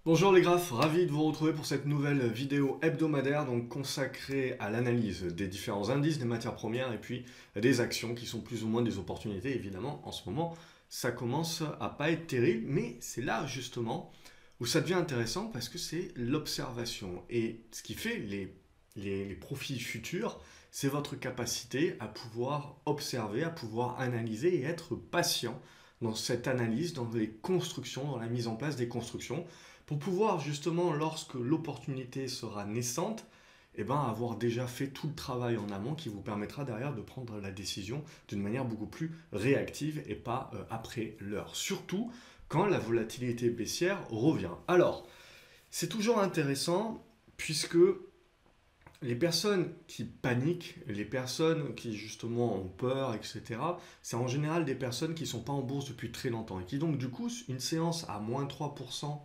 Bonjour les graphes, ravi de vous retrouver pour cette nouvelle vidéo hebdomadaire donc consacrée à l'analyse des différents indices des matières premières et puis des actions qui sont plus ou moins des opportunités. Évidemment, en ce moment, ça commence à pas être terrible, mais c'est là justement où ça devient intéressant parce que c'est l'observation. Et ce qui fait les profits futurs, c'est votre capacité à pouvoir observer, à pouvoir analyser et être patient dans cette analyse, dans les constructions, dans la mise en place des constructions pour pouvoir justement, lorsque l'opportunité sera naissante, eh ben, avoir déjà fait tout le travail en amont qui vous permettra derrière de prendre la décision d'une manière beaucoup plus réactive et pas après l'heure. Surtout quand la volatilité baissière revient. Alors, c'est toujours intéressant puisque les personnes qui paniquent, les personnes qui justement ont peur, etc., c'est en général des personnes qui ne sont pas en bourse depuis très longtemps et qui donc du coup, une séance à moins 3%,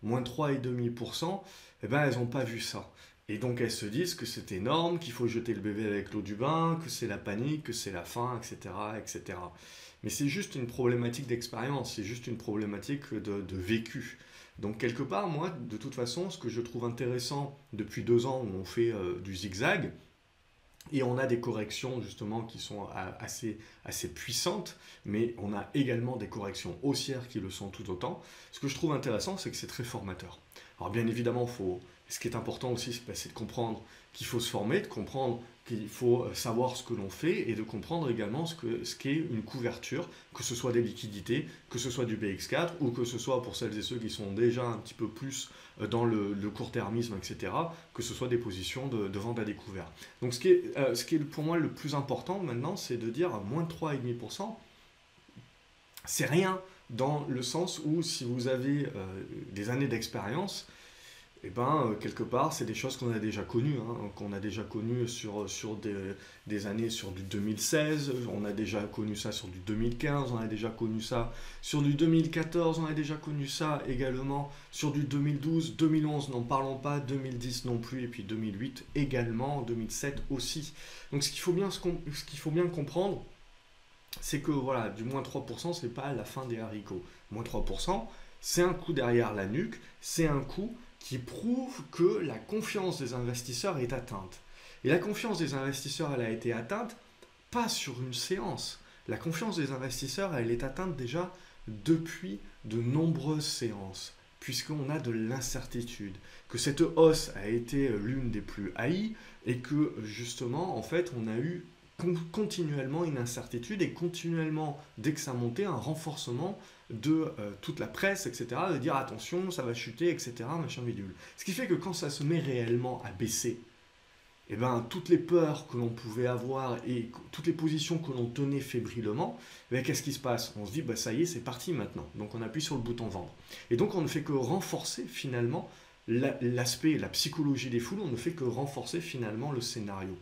moins 3,5%, eh ben, elles n'ont pas vu ça. Et donc elles se disent que c'est énorme, qu'il faut jeter le bébé avec l'eau du bain, que c'est la panique, que c'est la faim, etc., etc. Mais c'est juste une problématique d'expérience, c'est juste une problématique de vécu. Donc quelque part, moi, de toute façon, ce que je trouve intéressant depuis 2 ans où on fait du zigzag, et on a des corrections justement qui sont assez puissantes, mais on a également des corrections haussières qui le sont tout autant. Ce que je trouve intéressant, c'est que c'est très formateur. Alors bien évidemment, ce qui est important aussi, c'est de comprendre qu'il faut se former, de comprendre qu'il faut savoir ce que l'on fait et de comprendre également ce qu'est une couverture, que ce soit des liquidités, que ce soit du BX4 ou que ce soit pour celles et ceux qui sont déjà un petit peu plus dans le court-termisme, etc., que ce soit des positions de vente à découvert. Donc ce qui est pour moi le plus important maintenant, c'est de dire à moins de 3,5%, c'est rien dans le sens où si vous avez des années d'expérience, eh ben, quelque part, c'est des choses qu'on a déjà connues, hein, qu'on a déjà connues sur des années sur du 2016, on a déjà connu ça sur du 2015, on a déjà connu ça sur du 2014, on a déjà connu ça également sur du 2012, 2011, n'en parlons pas, 2010 non plus, et puis 2008 également, 2007 aussi. Donc ce qu'il faut bien comprendre, c'est que voilà, du moins 3%, c'est pas la fin des haricots. Moins 3%, c'est un coup derrière la nuque, c'est un coup qui prouve que la confiance des investisseurs est atteinte. Et la confiance des investisseurs, elle a été atteinte pas sur une séance. La confiance des investisseurs, elle est atteinte déjà depuis de nombreuses séances, puisqu'on a de l'incertitude, que cette hausse a été l'une des plus haïes et que justement, en fait, on a eu continuellement une incertitude et continuellement, dès que ça montait, un renforcement de toute la presse, etc., de dire attention, ça va chuter, etc., machin bidule. Ce qui fait que quand ça se met réellement à baisser, eh ben, toutes les peurs que l'on pouvait avoir et toutes les positions que l'on tenait fébrilement, eh qu'est-ce qui se passe? On se dit, bah, ça y est, c'est parti maintenant. Donc on appuie sur le bouton vendre. Et donc on ne fait que renforcer finalement l'aspect, la psychologie des foules, on ne fait que renforcer finalement le scénario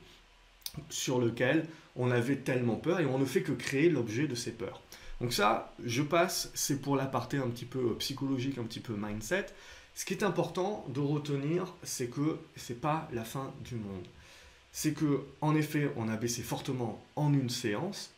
sur lequel on avait tellement peur et on ne fait que créer l'objet de ces peurs. Donc ça, je passe, c'est pour la partie un petit peu psychologique, un petit peu mindset. Ce qui est important de retenir, c'est que c'est pas la fin du monde. C'est que, en effet, on a baissé fortement en une séance,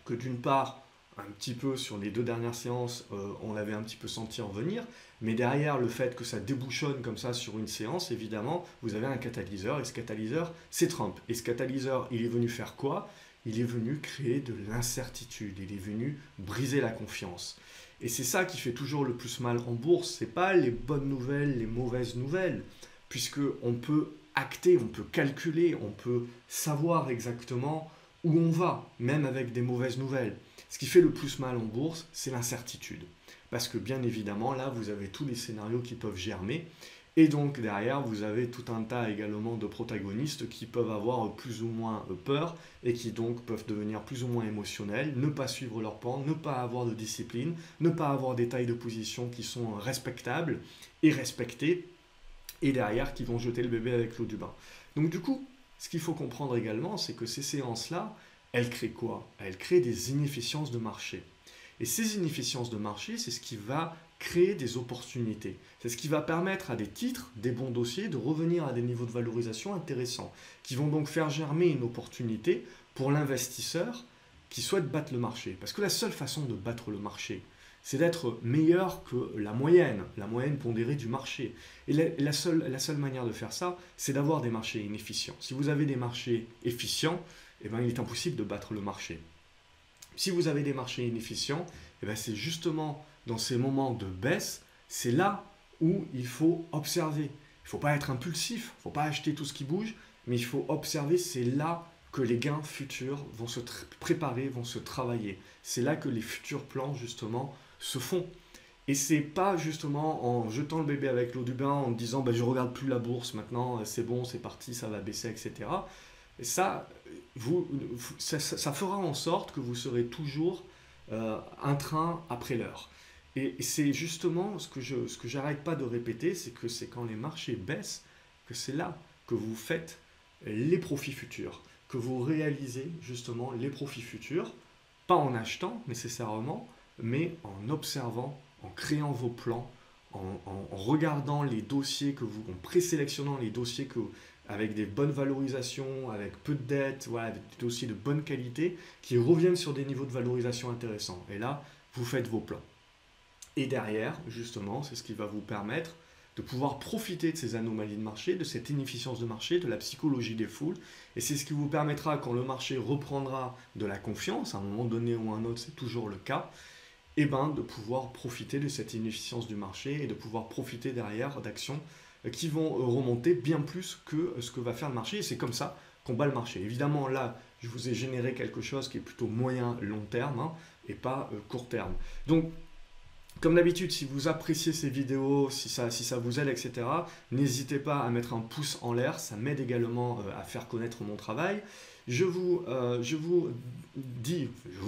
que d'une part, un petit peu sur les 2 dernières séances, on l'avait un petit peu senti en venir, mais derrière le fait que ça débouchonne comme ça sur une séance, évidemment, vous avez un catalyseur, et ce catalyseur, c'est Trump. Et ce catalyseur, il est venu faire quoi? Il est venu créer de l'incertitude, il est venu briser la confiance. Et c'est ça qui fait toujours le plus mal en bourse, c'est pas les bonnes nouvelles, les mauvaises nouvelles, puisque on peut acter, on peut calculer, on peut savoir exactement où on va, même avec des mauvaises nouvelles. Ce qui fait le plus mal en bourse, c'est l'incertitude. Parce que bien évidemment, là, vous avez tous les scénarios qui peuvent germer. Et donc derrière, vous avez tout un tas également de protagonistes qui peuvent avoir plus ou moins peur et qui donc peuvent devenir plus ou moins émotionnels, ne pas suivre leur plan, ne pas avoir de discipline, ne pas avoir des tailles de position qui sont respectables et respectées, et derrière qui vont jeter le bébé avec l'eau du bain. Donc du coup, ce qu'il faut comprendre également, c'est que ces séances-là, elles créent quoi? Elles créent des inefficiences de marché. Et ces inefficiences de marché, c'est ce qui va créer des opportunités. C'est ce qui va permettre à des titres, des bons dossiers, de revenir à des niveaux de valorisation intéressants, qui vont donc faire germer une opportunité pour l'investisseur qui souhaite battre le marché. Parce que la seule façon de battre le marché, c'est d'être meilleur que la moyenne pondérée du marché. Et la seule manière de faire ça, c'est d'avoir des marchés inefficients. Si vous avez des marchés efficients, eh ben, il est impossible de battre le marché. Si vous avez des marchés inefficients, eh ben, c'est justement dans ces moments de baisse, c'est là où il faut observer. Il ne faut pas être impulsif, il ne faut pas acheter tout ce qui bouge, mais il faut observer, c'est là que les gains futurs vont se préparer, vont se travailler. C'est là que les futurs plans, justement, se font. Et c'est pas justement en jetant le bébé avec l'eau du bain, en disant bah, je regarde plus la bourse maintenant, c'est bon, c'est parti, ça va baisser, etc. Et ça, ça fera en sorte que vous serez toujours un train après l'heure. Et c'est justement ce que j'arrête pas de répéter, c'est que c'est quand les marchés baissent que c'est là que vous faites les profits futurs, que vous réalisez justement les profits futurs, pas en achetant nécessairement, mais en observant, en créant vos plans, en regardant les dossiers en présélectionnant les dossiers avec des bonnes valorisations, avec peu de dettes, voilà, avec des dossiers de bonne qualité qui reviennent sur des niveaux de valorisation intéressants. Et là, vous faites vos plans. Et derrière, justement, c'est ce qui va vous permettre de pouvoir profiter de ces anomalies de marché, de cette inefficience de marché, de la psychologie des foules. Et c'est ce qui vous permettra, quand le marché reprendra de la confiance, à un moment donné ou à un autre, c'est toujours le cas, et ben, de pouvoir profiter de cette inefficience du marché et de pouvoir profiter derrière d'actions qui vont remonter bien plus que ce que va faire le marché. Et c'est comme ça qu'on bat le marché. Évidemment, là, je vous ai généré quelque chose qui est plutôt moyen-long terme hein, et pas court terme. Donc, comme d'habitude, si vous appréciez ces vidéos, si ça vous aide, etc., n'hésitez pas à mettre un pouce en l'air, ça m'aide également à faire connaître mon travail. Je vous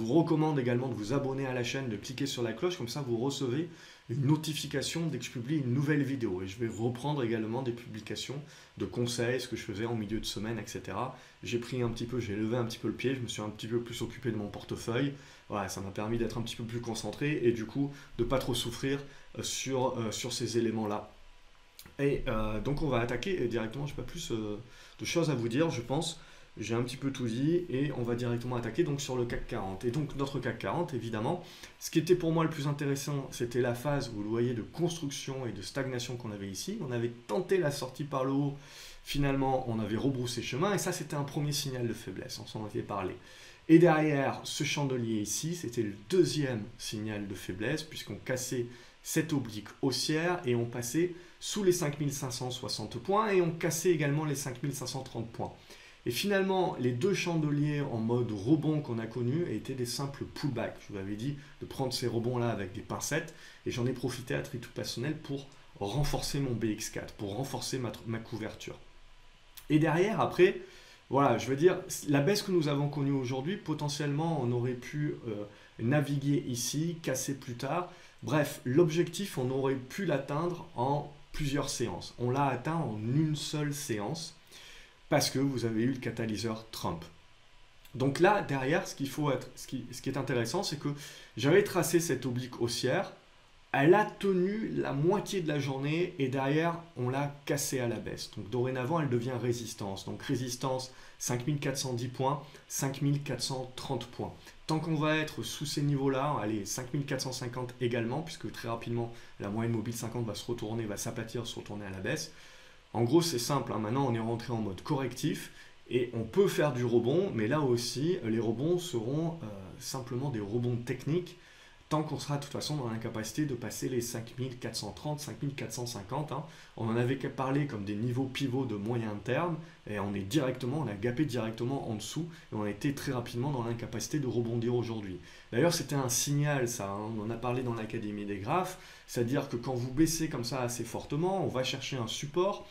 recommande également de vous abonner à la chaîne, de cliquer sur la cloche, comme ça vous recevez une notification dès que je publie une nouvelle vidéo. Et je vais reprendre également des publications de conseils, ce que je faisais en milieu de semaine, etc. J'ai levé un petit peu le pied, je me suis un petit peu plus occupé de mon portefeuille. Voilà, ça m'a permis d'être un petit peu plus concentré et du coup de ne pas trop souffrir sur ces éléments-là. Et donc on va attaquer directement, je n'ai pas plus de choses à vous dire, je pense. J'ai un petit peu tout dit et on va directement attaquer donc sur le CAC 40. Et donc notre CAC 40, évidemment, ce qui était pour moi le plus intéressant, c'était la phase, vous le voyez, de construction et de stagnation qu'on avait ici. On avait tenté la sortie par le haut, finalement on avait rebroussé chemin et ça c'était un premier signal de faiblesse, on s'en avait parlé. Et derrière ce chandelier ici, c'était le deuxième signal de faiblesse puisqu'on cassait cette oblique haussière et on passait sous les 5560 points et on cassait également les 5530 points. Et finalement, les deux chandeliers en mode rebond qu'on a connus étaient des simples pullbacks. Je vous avais dit de prendre ces rebonds-là avec des pincettes et j'en ai profité à titre personnel pour renforcer mon BX4, pour renforcer ma couverture. Et derrière, après, voilà, je veux dire, la baisse que nous avons connue aujourd'hui, potentiellement, on aurait pu naviguer ici, casser plus tard. Bref, l'objectif, on aurait pu l'atteindre en plusieurs séances. On l'a atteint en une seule séance parce que vous avez eu le catalyseur Trump. Donc là, derrière, ce qui est intéressant, c'est que j'avais tracé cette oblique haussière, elle a tenu la moitié de la journée et derrière, on l'a cassée à la baisse. Donc dorénavant, elle devient résistance. Donc résistance 5410 points, 5430 points. Tant qu'on va être sous ces niveaux-là, allez, 5450 également, puisque très rapidement, la moyenne mobile 50 va se retourner, va s'aplatir, se retourner à la baisse. En gros, c'est simple, hein. Maintenant on est rentré en mode correctif et on peut faire du rebond, mais là aussi, les rebonds seront simplement des rebonds techniques tant qu'on sera de toute façon dans l'incapacité de passer les 5430, 5450. Hein. On en avait parlé comme des niveaux pivots de moyen terme et on a gapé directement en dessous et on a été très rapidement dans l'incapacité de rebondir aujourd'hui. D'ailleurs, c'était un signal, ça, hein. On en a parlé dans l'Académie des graphes, c'est-à-dire que quand vous baissez comme ça assez fortement, on va chercher un support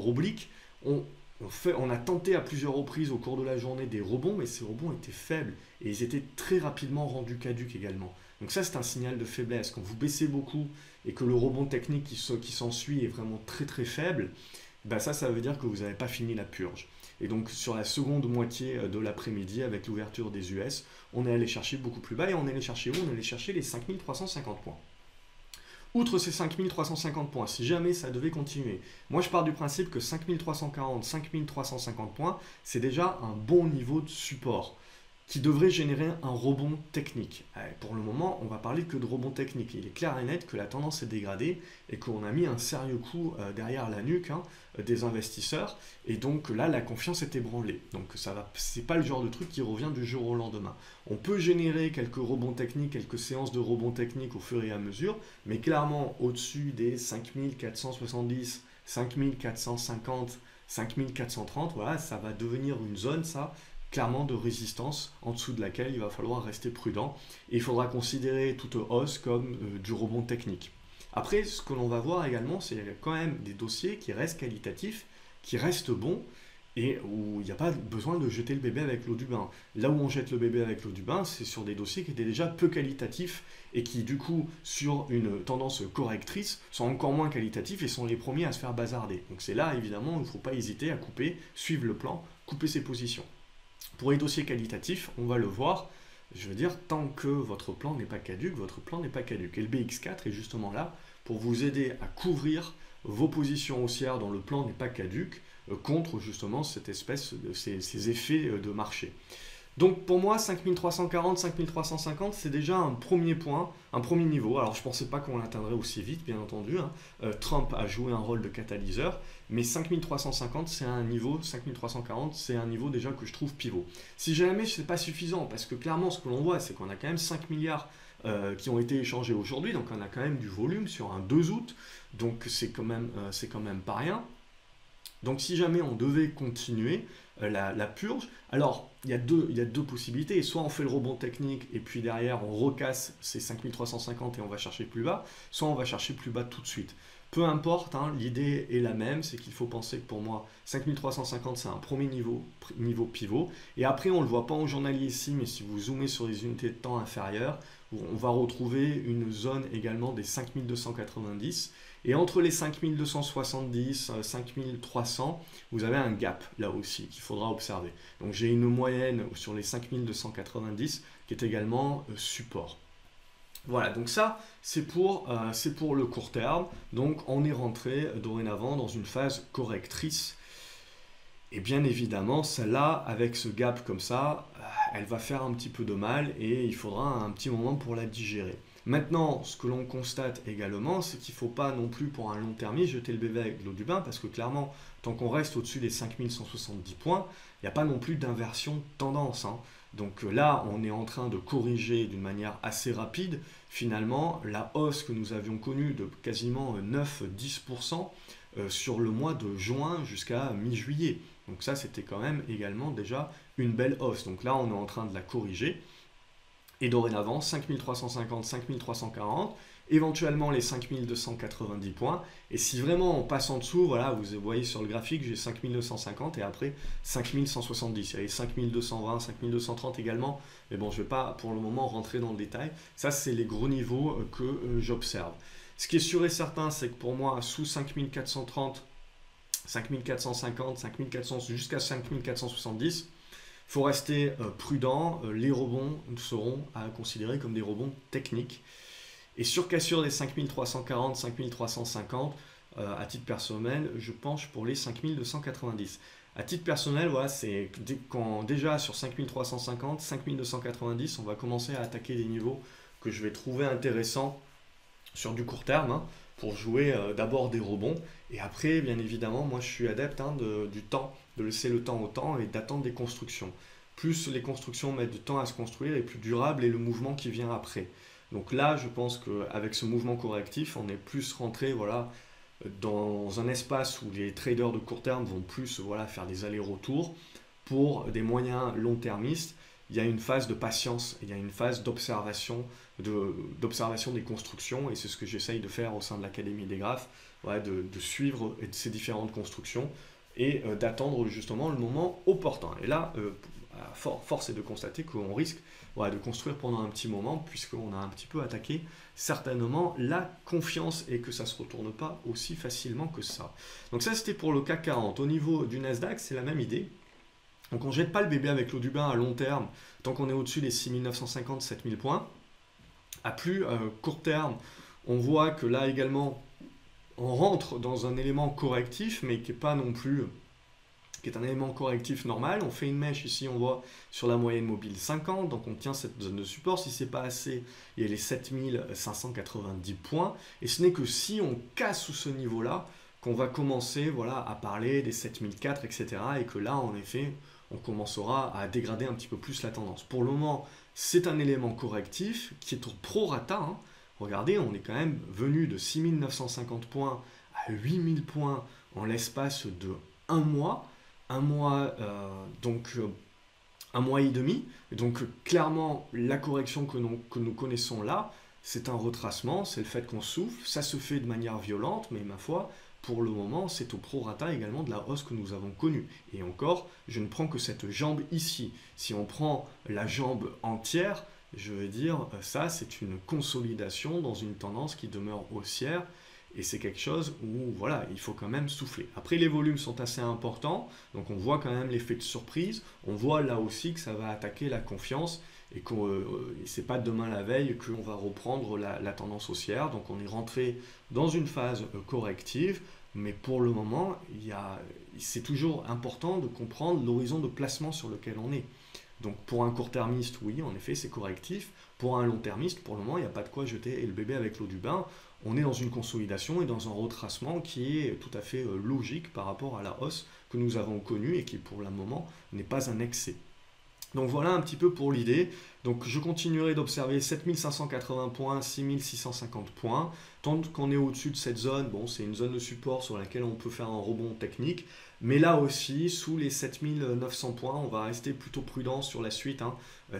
oblique. On a tenté à plusieurs reprises au cours de la journée des rebonds, mais ces rebonds étaient faibles et ils étaient très rapidement rendus caduques également. Donc ça, c'est un signal de faiblesse. Quand vous baissez beaucoup et que le rebond technique qui s'ensuit est vraiment très très faible, ben ça veut dire que vous n'avez pas fini la purge. Et donc sur la seconde moitié de l'après-midi, avec l'ouverture des US, on est allé chercher beaucoup plus bas et on est allé chercher où? On est allé chercher les 5350 points. Outre ces 5350 points, si jamais ça devait continuer, moi je pars du principe que 5340, 5350 points, c'est déjà un bon niveau de support. qui devrait générer un rebond technique. Pour le moment, on va parler que de rebond technique. Il est clair et net que la tendance est dégradée et qu'on a mis un sérieux coup derrière la nuque des investisseurs. Et donc là, la confiance est ébranlée. Donc c'est pas le genre de truc qui revient du jour au lendemain. On peut générer quelques rebonds techniques, quelques séances de rebonds techniques au fur et à mesure, mais clairement au-dessus des 5470, 5450, 5430, voilà, ça va devenir une zone, ça, clairement de résistance en dessous de laquelle il va falloir rester prudent et il faudra considérer toute hausse comme du rebond technique. Après, ce que l'on va voir également, c'est quand même des dossiers qui restent qualitatifs, qui restent bons et où il n'y a pas besoin de jeter le bébé avec l'eau du bain. Là où on jette le bébé avec l'eau du bain, c'est sur des dossiers qui étaient déjà peu qualitatifs et qui, du coup, sur une tendance correctrice, sont encore moins qualitatifs et sont les premiers à se faire bazarder. Donc c'est là, évidemment, il ne faut pas hésiter à couper, suivre le plan, couper ses positions. Pour les dossiers qualitatifs, on va le voir, je veux dire, tant que votre plan n'est pas caduc, votre plan n'est pas caduc. Et le BX4 est justement là pour vous aider à couvrir vos positions haussières dont le plan n'est pas caduc contre justement cette espèce de ces effets de marché. Donc pour moi, 5340, 5350, c'est déjà un premier point, un premier niveau. Alors je ne pensais pas qu'on l'atteindrait aussi vite, bien entendu. Trump a joué un rôle de catalyseur, mais 5350, c'est un niveau, 5340, c'est un niveau déjà que je trouve pivot. Si jamais ce n'est pas suffisant, parce que clairement ce que l'on voit, c'est qu'on a quand même 5 milliards qui ont été échangés aujourd'hui, donc on a quand même du volume sur un 2 août, donc c'est quand même pas rien. Donc si jamais on devait continuer la purge, alors il y a deux possibilités. Soit on fait le rebond technique et puis derrière on recasse ces 5350 et on va chercher plus bas, soit on va chercher plus bas tout de suite. Peu importe, l'idée est la même, c'est qu'il faut penser que pour moi 5350 c'est un premier niveau pivot. Et après on ne le voit pas en journalier ici, mais si vous zoomez sur les unités de temps inférieures, on va retrouver une zone également des 5290. Et entre les 5270, 5300, vous avez un gap là aussi qu'il faudra observer. Donc j'ai une moyenne sur les 5290 qui est également support. Voilà, donc ça c'est pour le court terme. Donc on est rentré dorénavant dans une phase correctrice. Et bien évidemment, celle-là, avec ce gap comme ça, elle va faire un petit peu de mal et il faudra un petit moment pour la digérer. Maintenant, ce que l'on constate également, c'est qu'il ne faut pas non plus pour un long terme jeter le bébé avec l'eau du bain, parce que clairement, tant qu'on reste au-dessus des 5170 points, il n'y a pas non plus d'inversion de tendance. Donc là, on est en train de corriger d'une manière assez rapide, finalement, la hausse que nous avions connue de quasiment 9-10% sur le mois de juin jusqu'à mi-juillet. Donc ça, c'était quand même également déjà une belle hausse. Donc là, on est en train de la corriger. Et dorénavant, 5350, 5340, éventuellement les 5290 points. Et si vraiment on passe en dessous, voilà, vous voyez sur le graphique, j'ai 5250 et après 5170. Il y a les 5220, 5230 également. Mais bon, je ne vais pas pour le moment rentrer dans le détail. Ça, c'est les gros niveaux que j'observe. Ce qui est sûr et certain, c'est que pour moi, sous 5430, 5450, 5400 jusqu'à 5470, il faut rester prudent, les rebonds seront à considérer comme des rebonds techniques. Et sur cassure des 5340, 5350, à titre personnel, je penche pour les 5290. À titre personnel, voilà, c'est quand déjà sur 5350, 5290, on va commencer à attaquer des niveaux que je vais trouver intéressants sur du court terme, pour jouer d'abord des rebonds. Et après, bien évidemment, moi je suis adepte du temps, de laisser le temps au temps et d'attendre des constructions. Plus les constructions mettent du temps à se construire et plus durable est le mouvement qui vient après. Donc là, je pense qu'avec ce mouvement correctif, on est plus rentré dans un espace où les traders de court terme vont plus faire des allers-retours. Pour des moyens long-termistes, il y a une phase de patience, il y a une phase d'observation des constructions, et c'est ce que j'essaye de faire au sein de l'Académie des Graphes, de suivre ces différentes constructions et d'attendre justement le moment opportun. Et là, force est de constater qu'on risque de construire pendant un petit moment, puisqu'on a un petit peu attaqué certainement la confiance et que ça ne se retourne pas aussi facilement que ça. Donc ça, c'était pour le CAC 40. Au niveau du Nasdaq, c'est la même idée. Donc on ne jette pas le bébé avec l'eau du bain à long terme, tant qu'on est au-dessus des 6950, 7000 points. À plus court terme, on voit que là également, on rentre dans un élément correctif, mais qui n'est pas non plus qui est un élément correctif normal. On fait une mèche ici, on voit sur la moyenne mobile 50, donc on tient cette zone de support. Si c'est pas assez, il y a les 7590 points. Et ce n'est que si on casse sous ce niveau-là qu'on va commencer voilà, à parler des 7004, etc. Et que là, en effet, on commencera à dégrader un petit peu plus la tendance. Pour le moment, c'est un élément correctif qui est au prorata. Hein. Regardez, on est quand même venu de 6950 points à 8000 points en l'espace de un mois. Un mois, un mois et demi. Et donc, clairement, la correction que nous connaissons là, c'est un retracement, c'est le fait qu'on souffle. Ça se fait de manière violente, mais ma foi, pour le moment, c'est au prorata également de la hausse que nous avons connue. Et encore, je ne prends que cette jambe ici. Si on prend la jambe entière, je veux dire, ça, c'est une consolidation dans une tendance qui demeure haussière. Et c'est quelque chose où, voilà, il faut quand même souffler. Après, les volumes sont assez importants, donc on voit quand même l'effet de surprise. On voit là aussi que ça va attaquer la confiance et que c'est pas demain la veille qu'on va reprendre la tendance haussière. Donc on est rentré dans une phase corrective, mais pour le moment, c'est toujours important de comprendre l'horizon de placement sur lequel on est. Donc pour un court-termiste, oui, en effet, c'est correctif. Pour un long-termiste, pour le moment, il n'y a pas de quoi jeter le bébé avec l'eau du bain. On est dans une consolidation et dans un retracement qui est tout à fait logique par rapport à la hausse que nous avons connue et qui pour le moment n'est pas un excès. Donc voilà un petit peu pour l'idée. Donc je continuerai d'observer 7580 points, 6650 points. Tant qu'on est au-dessus de cette zone, bon, c'est une zone de support sur laquelle on peut faire un rebond technique. Mais là aussi, sous les 7900 points, on va rester plutôt prudent sur la suite.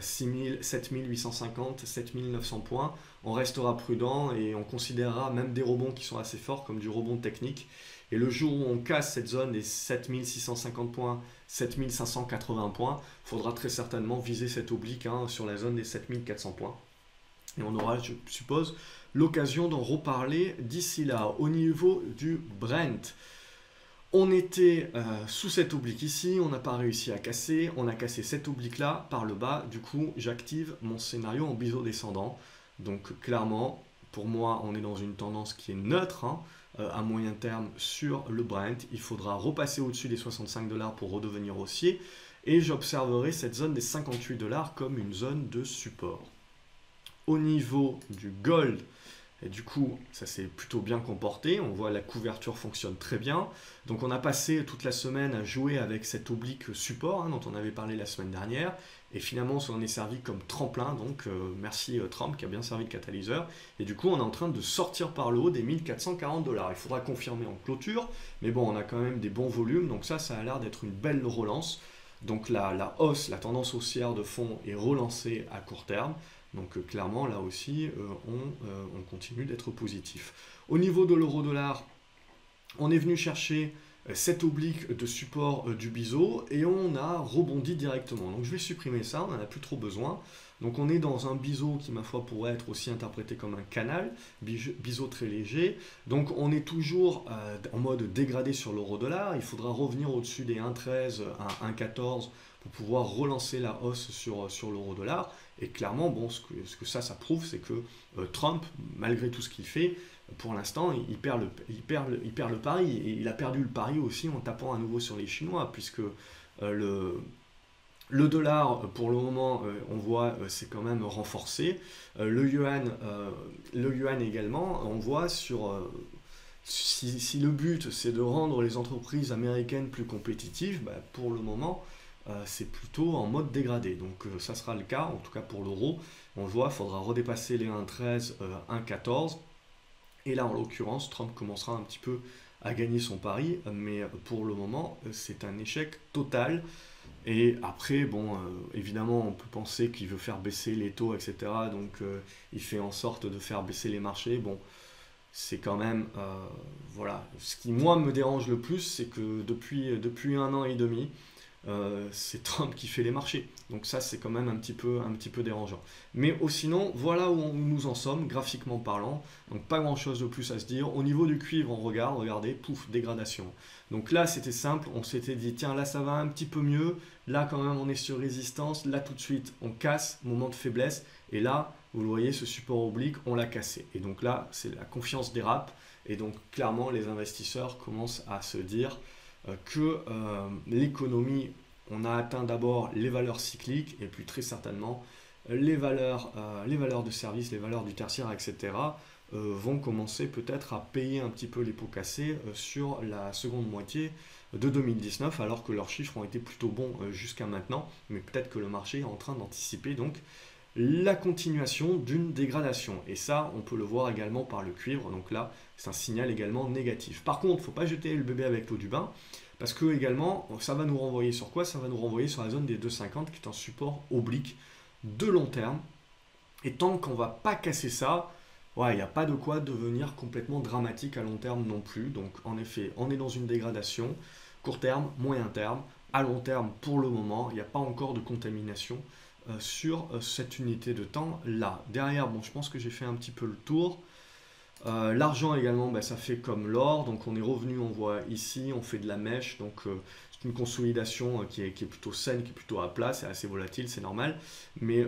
7850, 7900 points. On restera prudent et on considérera même des rebonds qui sont assez forts comme du rebond technique. Et le jour où on casse cette zone des 7650 points, 7580 points, il faudra très certainement viser cette oblique sur la zone des 7400 points. Et on aura, je suppose, l'occasion d'en reparler d'ici là. Au niveau du Brent, on était sous cette oblique ici, on n'a pas réussi à casser, on a cassé cette oblique là par le bas, du coup j'active mon scénario en biseau descendant. Donc clairement, pour moi, on est dans une tendance qui est neutre à moyen terme sur le Brent. Il faudra repasser au-dessus des 65 $ pour redevenir haussier. Et j'observerai cette zone des 58 $ comme une zone de support. Au niveau du gold, et du coup, ça s'est plutôt bien comporté. On voit la couverture fonctionne très bien. Donc on a passé toute la semaine à jouer avec cet oblique support dont on avait parlé la semaine dernière. Et finalement, on s'en est servi comme tremplin. Donc merci Trump qui a bien servi de catalyseur. Et du coup, on est en train de sortir par le haut des 1440 $. Il faudra confirmer en clôture. Mais bon, on a quand même des bons volumes. Donc ça a l'air d'être une belle relance. Donc la hausse, la tendance haussière de fond est relancée à court terme. Donc clairement, là aussi, on continue d'être positif. Au niveau de l'euro-dollar, on est venu chercher cette oblique de support du biseau et on a rebondi directement. Donc je vais supprimer ça, on n'en a plus trop besoin. Donc on est dans un biseau qui, ma foi, pourrait être aussi interprété comme un canal, biseau très léger. Donc on est toujours en mode dégradé sur l'euro-dollar. Il faudra revenir au-dessus des 1,13 à 1,14 pour pouvoir relancer la hausse sur l'euro-dollar. Et clairement, bon, ce que ça prouve, c'est que Trump, malgré tout ce qu'il fait, pour l'instant, il perd le pari. Et il a perdu le pari aussi en tapant à nouveau sur les Chinois, puisque le dollar, pour le moment, on voit, c'est quand même renforcé. Le yuan également, on voit sur... si le but, c'est de rendre les entreprises américaines plus compétitives, pour le moment... c'est plutôt en mode dégradé. Donc ça sera le cas, en tout cas pour l'euro. On le voit, il faudra redépasser les 1,13, 1,14. Et là, en l'occurrence, Trump commencera un petit peu à gagner son pari. Mais pour le moment, c'est un échec total. Et après, bon, évidemment, on peut penser qu'il veut faire baisser les taux, etc. Donc il fait en sorte de faire baisser les marchés. Bon, c'est quand même... voilà. Ce qui, moi, me dérange le plus, c'est que depuis 1 an et demi, c'est Trump qui fait les marchés. Donc ça, c'est quand même un petit peu dérangeant. Mais sinon, voilà où nous en sommes, graphiquement parlant. Donc pas grand-chose de plus à se dire. Au niveau du cuivre, on regarde, regardez, pouf, dégradation. Donc là, c'était simple. On s'était dit, tiens, là, ça va un petit peu mieux. Là, quand même, on est sur résistance. Là, tout de suite, on casse, moment de faiblesse. Et là, vous le voyez, ce support oblique, on l'a cassé. Et donc là, c'est la confiance dérape. Et donc, clairement, les investisseurs commencent à se dire... que l'économie, on a atteint d'abord les valeurs cycliques et puis très certainement les valeurs de service, les valeurs du tertiaire, etc. Vont commencer peut-être à payer un petit peu les pots cassés sur la seconde moitié de 2019, alors que leurs chiffres ont été plutôt bons jusqu'à maintenant, mais peut-être que le marché est en train d'anticiper donc la continuation d'une dégradation. Et ça, on peut le voir également par le cuivre, donc là, c'est un signal également négatif. Par contre, il ne faut pas jeter le bébé avec l'eau du bain, parce que également, ça va nous renvoyer sur quoi? Ça va nous renvoyer sur la zone des 2,50, qui est un support oblique de long terme. Et tant qu'on ne va pas casser ça, ouais, il n'y a pas de quoi devenir complètement dramatique à long terme non plus. Donc en effet, on est dans une dégradation, court terme, moyen terme, à long terme pour le moment, il n'y a pas encore de contamination sur cette unité de temps là. Derrière, bon, je pense que j'ai fait un petit peu le tour. L'argent également, ben, ça fait comme l'or, donc on est revenu, on voit ici, on fait de la mèche, donc c'est une consolidation qui est plutôt saine, qui est plutôt à plat, c'est assez volatile, c'est normal, mais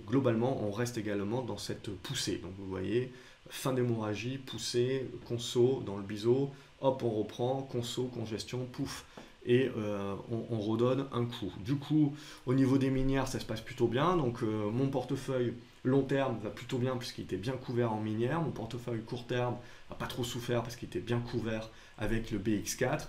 globalement on reste également dans cette poussée. Donc vous voyez, fin d'hémorragie, poussée, conso dans le biseau, hop on reprend, conso, congestion, pouf, et on redonne un coup. Du coup, au niveau des minières, ça se passe plutôt bien, donc mon portefeuille long terme va plutôt bien puisqu'il était bien couvert en minière. Mon portefeuille court terme n'a pas trop souffert parce qu'il était bien couvert avec le BX4.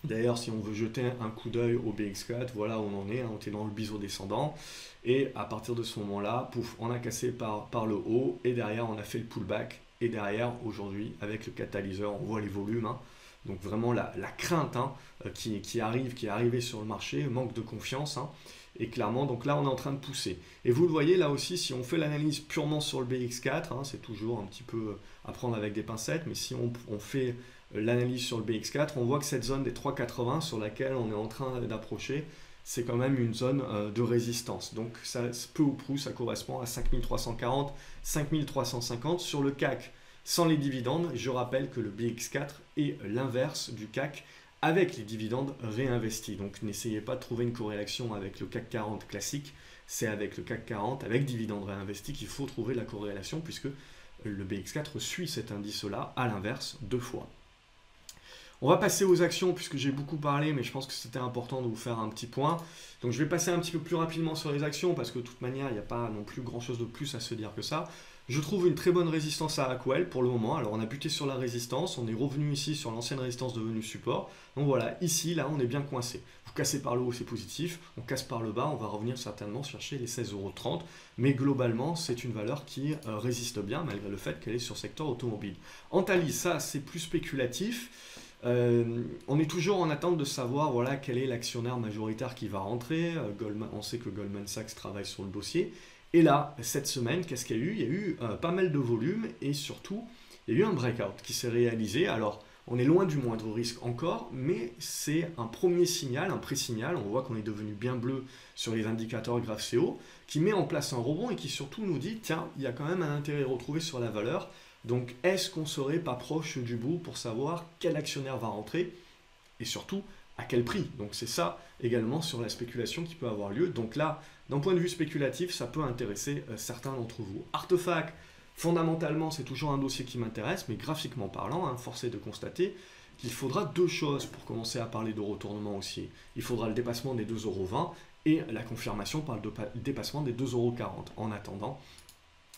D'ailleurs, si on veut jeter un coup d'œil au BX4, voilà où on en est, hein, on est dans le biseau descendant. Et à partir de ce moment-là, pouf, on a cassé par le haut et derrière, on a fait le pullback. Et derrière, aujourd'hui, avec le catalyseur, on voit les volumes. Hein. Donc vraiment la crainte hein, qui est arrivée sur le marché, manque de confiance. Hein. Et clairement, donc là, on est en train de pousser. Et vous le voyez, là aussi, si on fait l'analyse purement sur le BX4, hein, c'est toujours un petit peu à prendre avec des pincettes, mais si on fait l'analyse sur le BX4, on voit que cette zone des 3,80 sur laquelle on est en train d'approcher, c'est quand même une zone de résistance. Donc, ça, peu ou prou, ça correspond à 5340, 5350 sur le CAC. Sans les dividendes, je rappelle que le BX4 est l'inverse du CAC, avec les dividendes réinvestis. Donc n'essayez pas de trouver une corrélation avec le CAC 40 classique, c'est avec le CAC 40, avec dividendes réinvestis qu'il faut trouver la corrélation puisque le BX4 suit cet indice-là à l'inverse 2 fois. On va passer aux actions puisque j'ai beaucoup parlé, mais je pense que c'était important de vous faire un petit point. Donc je vais passer un petit peu plus rapidement sur les actions parce que de toute manière, il n'y a pas non plus grand-chose de plus à se dire que ça. Je trouve une très bonne résistance à Aquel pour le moment. Alors on a buté sur la résistance, on est revenu ici sur l'ancienne résistance devenue support. Donc voilà, ici, là, on est bien coincé. Vous cassez par le haut, c'est positif. On casse par le bas, on va revenir certainement chercher les 16,30 €. Mais globalement, c'est une valeur qui résiste bien malgré le fait qu'elle est sur secteur automobile. Antalis, ça, c'est plus spéculatif. On est toujours en attente de savoir voilà, quel est l'actionnaire majoritaire qui va rentrer. On sait que Goldman Sachs travaille sur le dossier. Et là, cette semaine, qu'est-ce qu'il y a eu? Il y a eu pas mal de volume et surtout, il y a eu un breakout qui s'est réalisé. Alors, on est loin du moindre risque encore, mais c'est un premier signal, un pré-signal. On voit qu'on est devenu bien bleu sur les indicateurs graph CO, qui met en place un rebond et qui surtout nous dit, tiens, il y a quand même un intérêt retrouvé sur la valeur. Donc, est-ce qu'on serait pas proche du bout pour savoir quel actionnaire va rentrer et surtout à quel prix? Donc, c'est ça également sur la spéculation qui peut avoir lieu. Donc là, d'un point de vue spéculatif, ça peut intéresser certains d'entre vous. Artefact, fondamentalement, c'est toujours un dossier qui m'intéresse, mais graphiquement parlant, hein, force est de constater qu'il faudra deux choses pour commencer à parler de retournement haussier. Il faudra le dépassement des 2,20 € et la confirmation par le dépassement des 2,40 €. En attendant,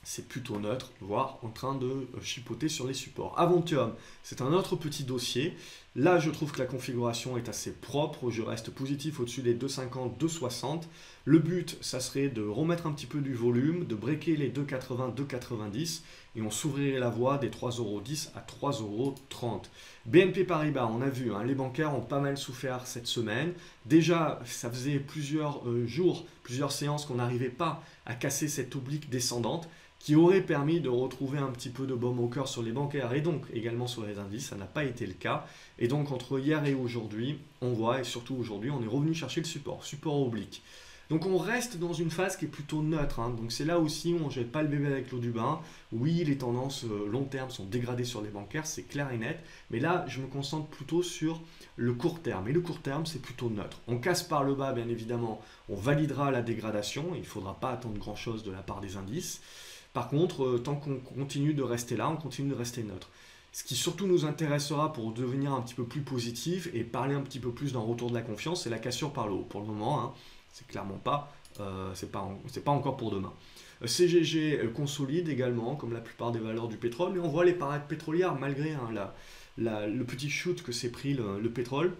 c'est plutôt neutre, voire en train de chipoter sur les supports. Aventium, c'est un autre petit dossier. Là, je trouve que la configuration est assez propre. Je reste positif au-dessus des 2,50, 2,60. Le but, ça serait de remettre un petit peu du volume, de breaker les 2,80, 2,90 et on s'ouvrirait la voie des 3,10 € à 3,30 €. BNP Paribas, on a vu, hein, les bancaires ont pas mal souffert cette semaine. Déjà, ça faisait plusieurs jours, plusieurs séances qu'on n'arrivait pas à casser cette oblique descendante qui aurait permis de retrouver un petit peu de baume au cœur sur les bancaires et donc également sur les indices. Ça n'a pas été le cas. Et donc entre hier et aujourd'hui, on voit, et surtout aujourd'hui, on est revenu chercher le support oblique. Donc on reste dans une phase qui est plutôt neutre. Hein. Donc c'est là aussi où on ne jette pas le bébé avec l'eau du bain. Oui, les tendances long terme sont dégradées sur les bancaires, c'est clair et net. Mais là, je me concentre plutôt sur le court terme. Et le court terme, c'est plutôt neutre. On casse par le bas, bien évidemment. On validera la dégradation. Il ne faudra pas attendre grand-chose de la part des indices. Par contre, tant qu'on continue de rester là, on continue de rester neutre. Ce qui surtout nous intéressera pour devenir un petit peu plus positif et parler un petit peu plus d'un retour de la confiance, c'est la cassure par le haut. Pour le moment, hein, c'est clairement pas, c'est pas encore pour demain. CGG consolide également, comme la plupart des valeurs du pétrole, mais on voit les paramètres pétrolières, malgré hein, le petit shoot que s'est pris le pétrole,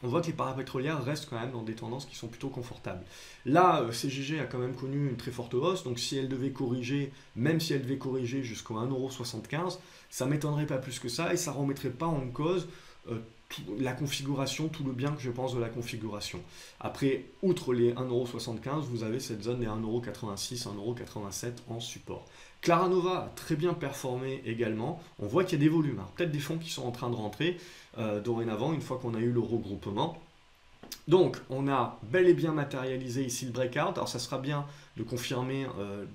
on voit que les parapétrolières restent quand même dans des tendances qui sont plutôt confortables. Là, CGG a quand même connu une très forte hausse, donc si elle devait corriger, même si elle devait corriger jusqu'au 1,75 €, ça ne m'étonnerait pas plus que ça, et ça ne remettrait pas en cause la configuration, tout le bien que je pense de la configuration. Après, outre les 1,75 €, vous avez cette zone des 1,86 €, 1,87 € en support. Claranova a très bien performé également. On voit qu'il y a des volumes, hein. Peut-être des fonds qui sont en train de rentrer dorénavant, une fois qu'on a eu le regroupement. Donc, on a bel et bien matérialisé ici le breakout. Alors, ça sera bien de confirmer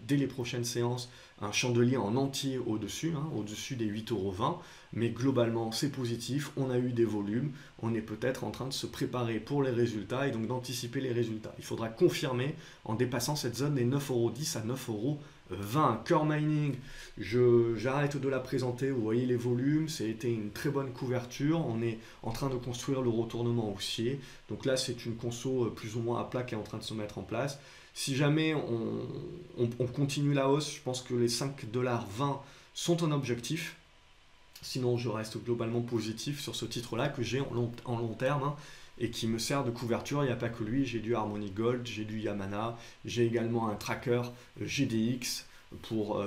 dès les prochaines séances un chandelier en entier au-dessus, hein, au-dessus des 8,20 €. Mais globalement, c'est positif. On a eu des volumes. On est peut-être en train de se préparer pour les résultats et donc d'anticiper les résultats. Il faudra confirmer en dépassant cette zone des 9,10 € à 9,20 €. Core Mining, j'arrête de la présenter. Vous voyez les volumes. C'était une très bonne couverture. On est en train de construire le retournement haussier. Donc là, c'est une conso plus ou moins à plat qui est en train de se mettre en place. Si jamais on continue la hausse, je pense que les 5,20 $ sont un objectif. Sinon, je reste globalement positif sur ce titre-là que j'ai en long terme, hein, et qui me sert de couverture. Il n'y a pas que lui, j'ai du Harmony Gold, j'ai du Yamana, j'ai également un tracker GDX pour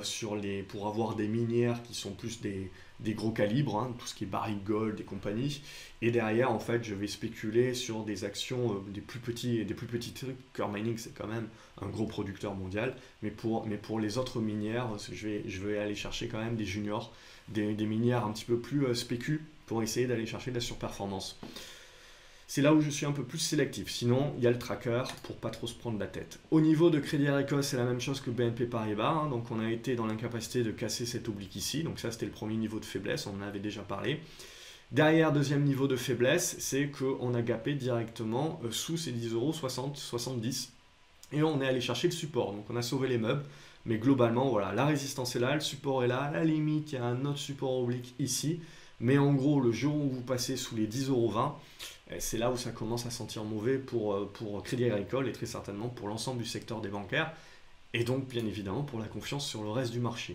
avoir des minières qui sont plus des gros calibres, hein, tout ce qui est Barrick Gold et compagnie. Et derrière, en fait, je vais spéculer sur des actions des plus petits trucs. Core Mining, c'est quand même un gros producteur mondial. Mais pour les autres minières, je vais aller chercher quand même des juniors, des minières un petit peu plus spécu pour essayer d'aller chercher de la surperformance. C'est là où je suis un peu plus sélectif. Sinon, il y a le tracker pour pas trop se prendre la tête. Au niveau de Crédit Agricole, c'est la même chose que BNP Paribas, hein. Donc, on a été dans l'incapacité de casser cet oblique ici. Donc, ça, c'était le premier niveau de faiblesse. On en avait déjà parlé. Derrière, deuxième niveau de faiblesse, c'est qu'on a gapé directement sous ces 10,60 €, 70. Et on est allé chercher le support. Donc, on a sauvé les meubles. Mais globalement, voilà, la résistance est là, le support est là. À la limite, il y a un autre support oblique ici. Mais en gros, le jour où vous passez sous les 10,20 €, c'est là où ça commence à sentir mauvais pour Crédit Agricole et très certainement pour l'ensemble du secteur des bancaires et donc bien évidemment pour la confiance sur le reste du marché.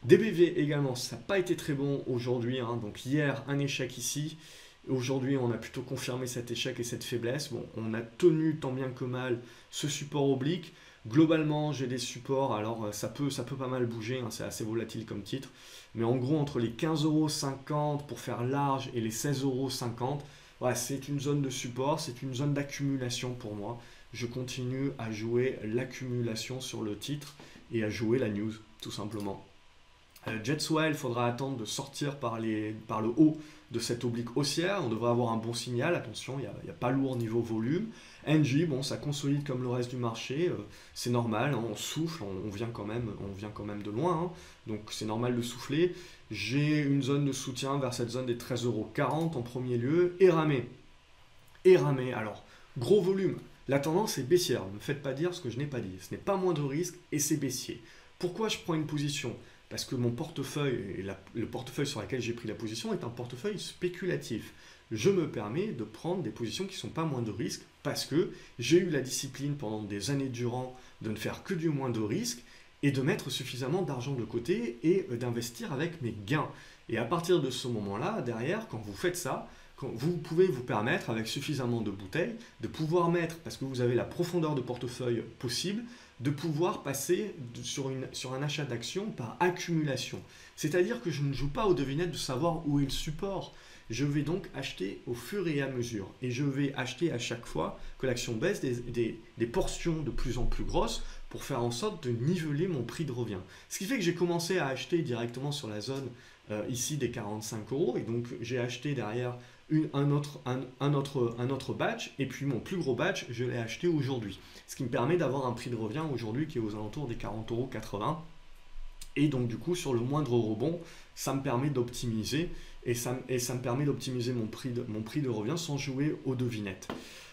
DBV également, ça n'a pas été très bon aujourd'hui, hein. Donc hier, un échec ici. Aujourd'hui, on a plutôt confirmé cet échec et cette faiblesse. Bon, on a tenu tant bien que mal ce support oblique. Globalement, j'ai des supports, alors ça peut pas mal bouger, hein, c'est assez volatile comme titre. Mais en gros, entre les 15,50 € pour faire large et les 16,50 €, ouais, c'est une zone de support, c'est une zone d'accumulation pour moi. Je continue à jouer l'accumulation sur le titre et à jouer la news, tout simplement. Jetswell, il faudra attendre de sortir par le haut de cette oblique haussière. On devrait avoir un bon signal. Attention, il n'y a pas lourd niveau volume. Engie, bon, ça consolide comme le reste du marché. C'est normal, hein, on souffle, on vient quand même de loin. Hein, donc c'est normal de souffler. J'ai une zone de soutien vers cette zone des 13,40 € en premier lieu. Eramé, alors, gros volume. La tendance est baissière. Ne me faites pas dire ce que je n'ai pas dit. Ce n'est pas moins de risque et c'est baissier. Pourquoi je prends une position ? Parce que mon portefeuille, et le portefeuille sur lequel j'ai pris la position est un portefeuille spéculatif. Je me permets de prendre des positions qui ne sont pas moins de risque parce que j'ai eu la discipline pendant des années durant de ne faire que du moins de risque et de mettre suffisamment d'argent de côté et d'investir avec mes gains. Et à partir de ce moment-là, derrière, quand vous faites ça, vous pouvez vous permettre, avec suffisamment de bouteilles, de pouvoir mettre, parce que vous avez la profondeur de portefeuille possible, de pouvoir passer sur un achat d'actions par accumulation. C'est-à-dire que je ne joue pas aux devinettes de savoir où est le support. Je vais donc acheter au fur et à mesure. Et je vais acheter à chaque fois que l'action baisse des portions de plus en plus grosses pour faire en sorte de niveler mon prix de revient. Ce qui fait que j'ai commencé à acheter directement sur la zone ici des 45 €. Et donc j'ai acheté derrière un autre batch, et puis mon plus gros batch, je l'ai acheté aujourd'hui. Ce qui me permet d'avoir un prix de revient aujourd'hui qui est aux alentours des 40,80 €. Et donc du coup, sur le moindre rebond, ça me permet d'optimiser, et ça me permet d'optimiser mon prix de revient sans jouer aux devinettes.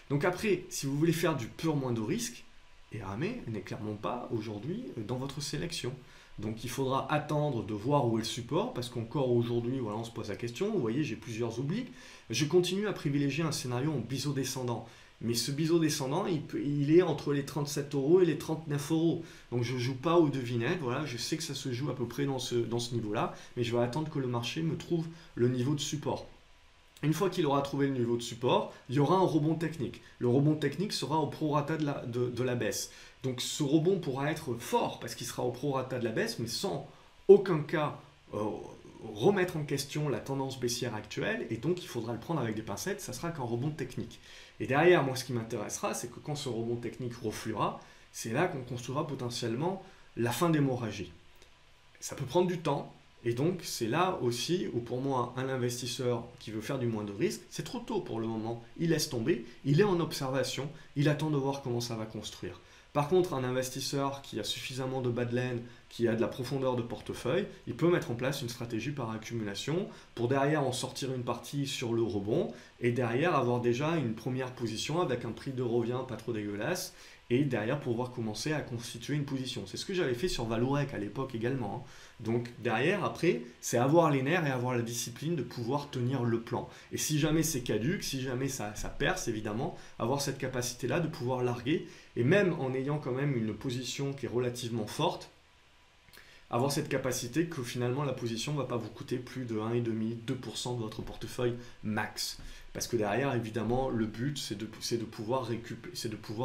Donc après, si vous voulez faire du pur moins de risque, Eramé n'est clairement pas aujourd'hui dans votre sélection. Donc il faudra attendre de voir où est le support, parce qu'encore aujourd'hui, voilà, on se pose la question. Vous voyez, j'ai plusieurs obliques. Je continue à privilégier un scénario en biseau descendant. Mais ce biseau descendant, il est entre les 37 € et les 39 €. Donc je ne joue pas aux devinettes, voilà, je sais que ça se joue à peu près dans ce niveau-là, mais je vais attendre que le marché me trouve le niveau de support. Une fois qu'il aura trouvé le niveau de support, il y aura un rebond technique. Le rebond technique sera au prorata de la baisse. Donc ce rebond pourra être fort parce qu'il sera au prorata de la baisse, mais sans aucun cas remettre en question la tendance baissière actuelle, et donc il faudra le prendre avec des pincettes, ça sera qu'un rebond technique. Et derrière, moi ce qui m'intéressera, c'est que quand ce rebond technique refluera, c'est là qu'on construira potentiellement la fin d'hémorragie. Ça peut prendre du temps, et donc c'est là aussi où pour moi un investisseur qui veut faire du moins de risque, c'est trop tôt pour le moment, il laisse tomber, il est en observation, il attend de voir comment ça va construire. Par contre, un investisseur qui a suffisamment de bas de laine, qui a de la profondeur de portefeuille, il peut mettre en place une stratégie par accumulation pour derrière en sortir une partie sur le rebond et derrière avoir déjà une première position avec un prix de revient pas trop dégueulasse et derrière pouvoir commencer à constituer une position. C'est ce que j'avais fait sur Valorec à l'époque également. Donc derrière, après, c'est avoir les nerfs et avoir la discipline de pouvoir tenir le plan. Et si jamais c'est caduc, si jamais ça perce, évidemment, avoir cette capacité-là de pouvoir larguer, et même en ayant quand même une position qui est relativement forte, avoir cette capacité que finalement la position ne va pas vous coûter plus de 1,5-2% de votre portefeuille max. Parce que derrière, évidemment, le but, c'est de pouvoir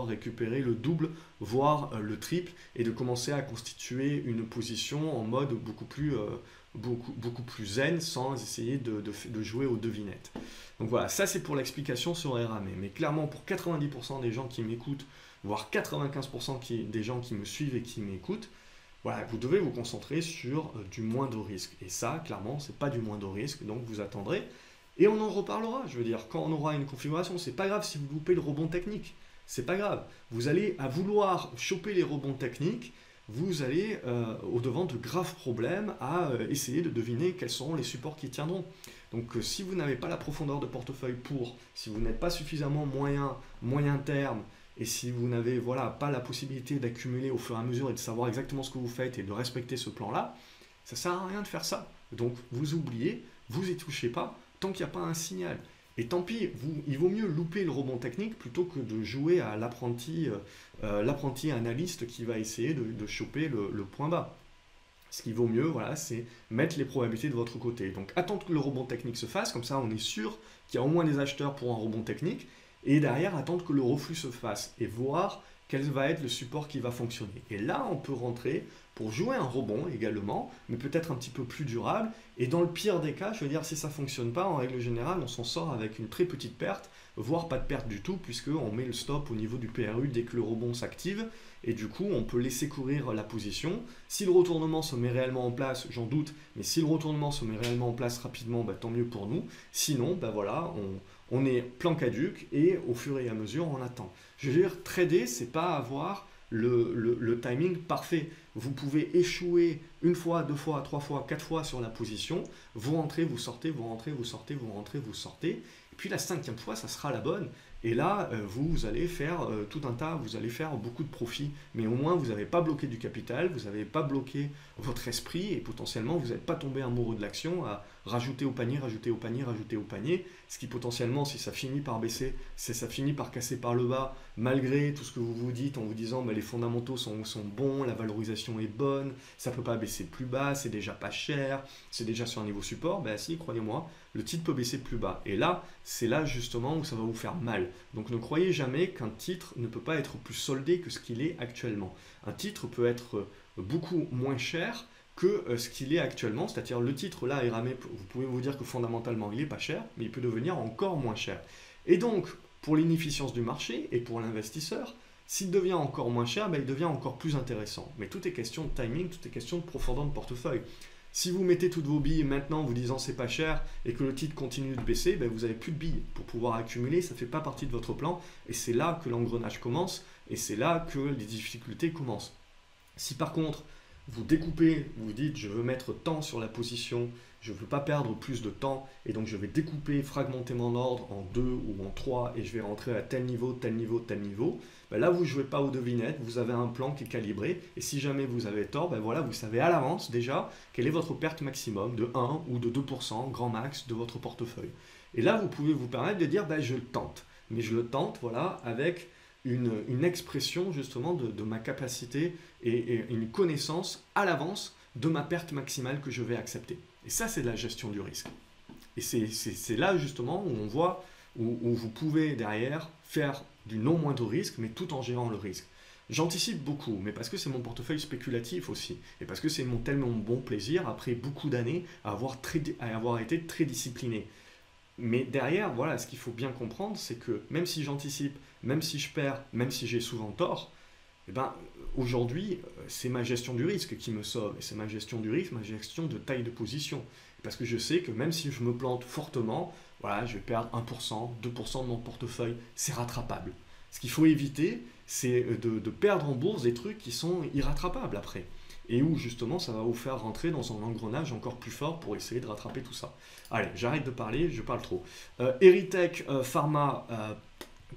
récupérer le double, voire le triple, et de commencer à constituer une position en mode beaucoup plus zen, sans essayer de jouer aux devinettes. Donc voilà, ça c'est pour l'explication sur RAME. Mais clairement, pour 90% des gens qui m'écoutent, voire 95% des gens qui me suivent et qui m'écoutent, voilà, vous devez vous concentrer sur du moindre risque. Et ça, clairement, c'est pas du moindre risque, donc vous attendrez. Et on en reparlera, je veux dire, quand on aura une configuration, c'est pas grave si vous loupez le rebond technique, c'est pas grave. Vous allez à vouloir choper les rebonds techniques, vous allez au-devant de graves problèmes à essayer de deviner quels seront les supports qui tiendront. Donc si vous n'avez pas la profondeur de portefeuille si vous n'êtes pas suffisamment moyen terme, et si vous n'avez pas la possibilité d'accumuler au fur et à mesure et de savoir exactement ce que vous faites et de respecter ce plan-là, ça ne sert à rien de faire ça. Donc vous oubliez, vous n'y touchez pas, tant qu'il n'y a pas un signal. Et tant pis, il vaut mieux louper le rebond technique plutôt que de jouer à l'apprenti analyste qui va essayer de choper le point bas. Ce qui vaut mieux, c'est mettre les probabilités de votre côté. Donc attendre que le rebond technique se fasse, comme ça on est sûr qu'il y a au moins des acheteurs pour un rebond technique, et derrière attendre que le reflux se fasse, et voir quel va être le support qui va fonctionner. Et là, on peut rentrer pour jouer un rebond également, mais peut-être un petit peu plus durable. Et dans le pire des cas, je veux dire, si ça ne fonctionne pas, en règle générale, on s'en sort avec une très petite perte, voire pas de perte du tout, puisqu'on met le stop au niveau du PRU dès que le rebond s'active. Et du coup, on peut laisser courir la position. Si le retournement se met réellement en place, j'en doute, mais si le retournement se met réellement en place rapidement, tant mieux pour nous. Sinon, on est plan caduc et au fur et à mesure, on attend. Je veux dire, trader, c'est pas avoir le timing parfait. Vous pouvez échouer une fois, deux fois, trois fois, quatre fois sur la position. Vous rentrez, vous sortez, vous rentrez, vous sortez, vous rentrez, vous sortez. Et puis la 5e fois, ça sera la bonne. Et là, vous allez faire tout un tas, vous allez faire beaucoup de profits. Mais au moins, vous n'avez pas bloqué du capital, vous n'avez pas bloqué votre esprit et potentiellement, vous n'êtes pas tombé amoureux de l'action à rajouter au panier, rajouter au panier, rajouter au panier. Ce qui potentiellement, si ça finit par baisser, si ça finit par casser par le bas, malgré tout ce que vous vous dites en vous disant les fondamentaux sont bons, la valorisation est bonne, ça ne peut pas baisser plus bas, c'est déjà pas cher, c'est déjà sur un niveau support, si, croyez-moi, le titre peut baisser plus bas. Et là, c'est là justement où ça va vous faire mal. Donc ne croyez jamais qu'un titre ne peut pas être plus soldé que ce qu'il est actuellement. Un titre peut être beaucoup moins cher que ce qu'il est actuellement, c'est-à-dire le titre là, RAME, vous pouvez vous dire que fondamentalement il n'est pas cher, mais il peut devenir encore moins cher. Et donc, pour l'inefficience du marché et pour l'investisseur, s'il devient encore moins cher, il devient encore plus intéressant. Mais tout est question de timing, tout est question de profondeur de portefeuille. Si vous mettez toutes vos billes maintenant en vous disant c'est pas cher et que le titre continue de baisser, vous n'avez plus de billes pour pouvoir accumuler, ça ne fait pas partie de votre plan et c'est là que l'engrenage commence et c'est là que les difficultés commencent. Si par contre vous découpez, vous dites je veux mettre tant sur la position, je ne veux pas perdre plus de temps, et donc je vais découper, fragmenter mon ordre en 2 ou en 3, et je vais rentrer à tel niveau, tel niveau, tel niveau, ben là vous ne jouez pas aux devinettes, vous avez un plan qui est calibré, et si jamais vous avez tort, ben voilà, vous savez à l'avance déjà quelle est votre perte maximum de 1 ou de 2%, grand max, de votre portefeuille. Et là vous pouvez vous permettre de dire ben, je le tente, mais je le tente voilà, avec une expression justement de ma capacité et une connaissance à l'avance de ma perte maximale que je vais accepter. Et ça, c'est de la gestion du risque. Et c'est là justement où on voit, où vous pouvez derrière faire du non moindre risque, mais tout en gérant le risque. J'anticipe beaucoup, mais parce que c'est mon portefeuille spéculatif aussi, et parce que c'est mon tellement bon plaisir, après beaucoup d'années, à avoir été très discipliné. Mais derrière, voilà, ce qu'il faut bien comprendre, c'est que même si j'anticipe, même si je perds, même si j'ai souvent tort, eh ben, aujourd'hui, c'est ma gestion du risque qui me sauve. Et c'est ma gestion du risque, ma gestion de taille de position. Parce que je sais que même si je me plante fortement, voilà, je vais perdre 1%, 2% de mon portefeuille, c'est rattrapable. Ce qu'il faut éviter, c'est de perdre en bourse des trucs qui sont irrattrapables après. Et où justement ça va vous faire rentrer dans un engrenage encore plus fort pour essayer de rattraper tout ça. Allez, j'arrête de parler, je parle trop. Erytech Pharma,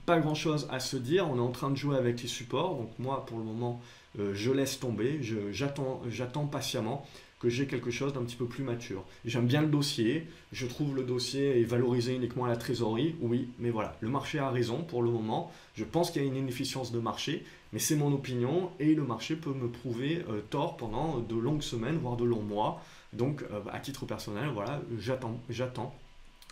pas grand chose à se dire, on est en train de jouer avec les supports, donc moi pour le moment je laisse tomber, j'attends patiemment que j'ai quelque chose d'un petit peu plus mature. J'aime bien le dossier, je trouve le dossier est valorisé uniquement à la trésorerie, oui, mais voilà, le marché a raison pour le moment, je pense qu'il y a une inefficience de marché, mais c'est mon opinion et le marché peut me prouver tort pendant de longues semaines, voire de longs mois. Donc à titre personnel, voilà, j'attends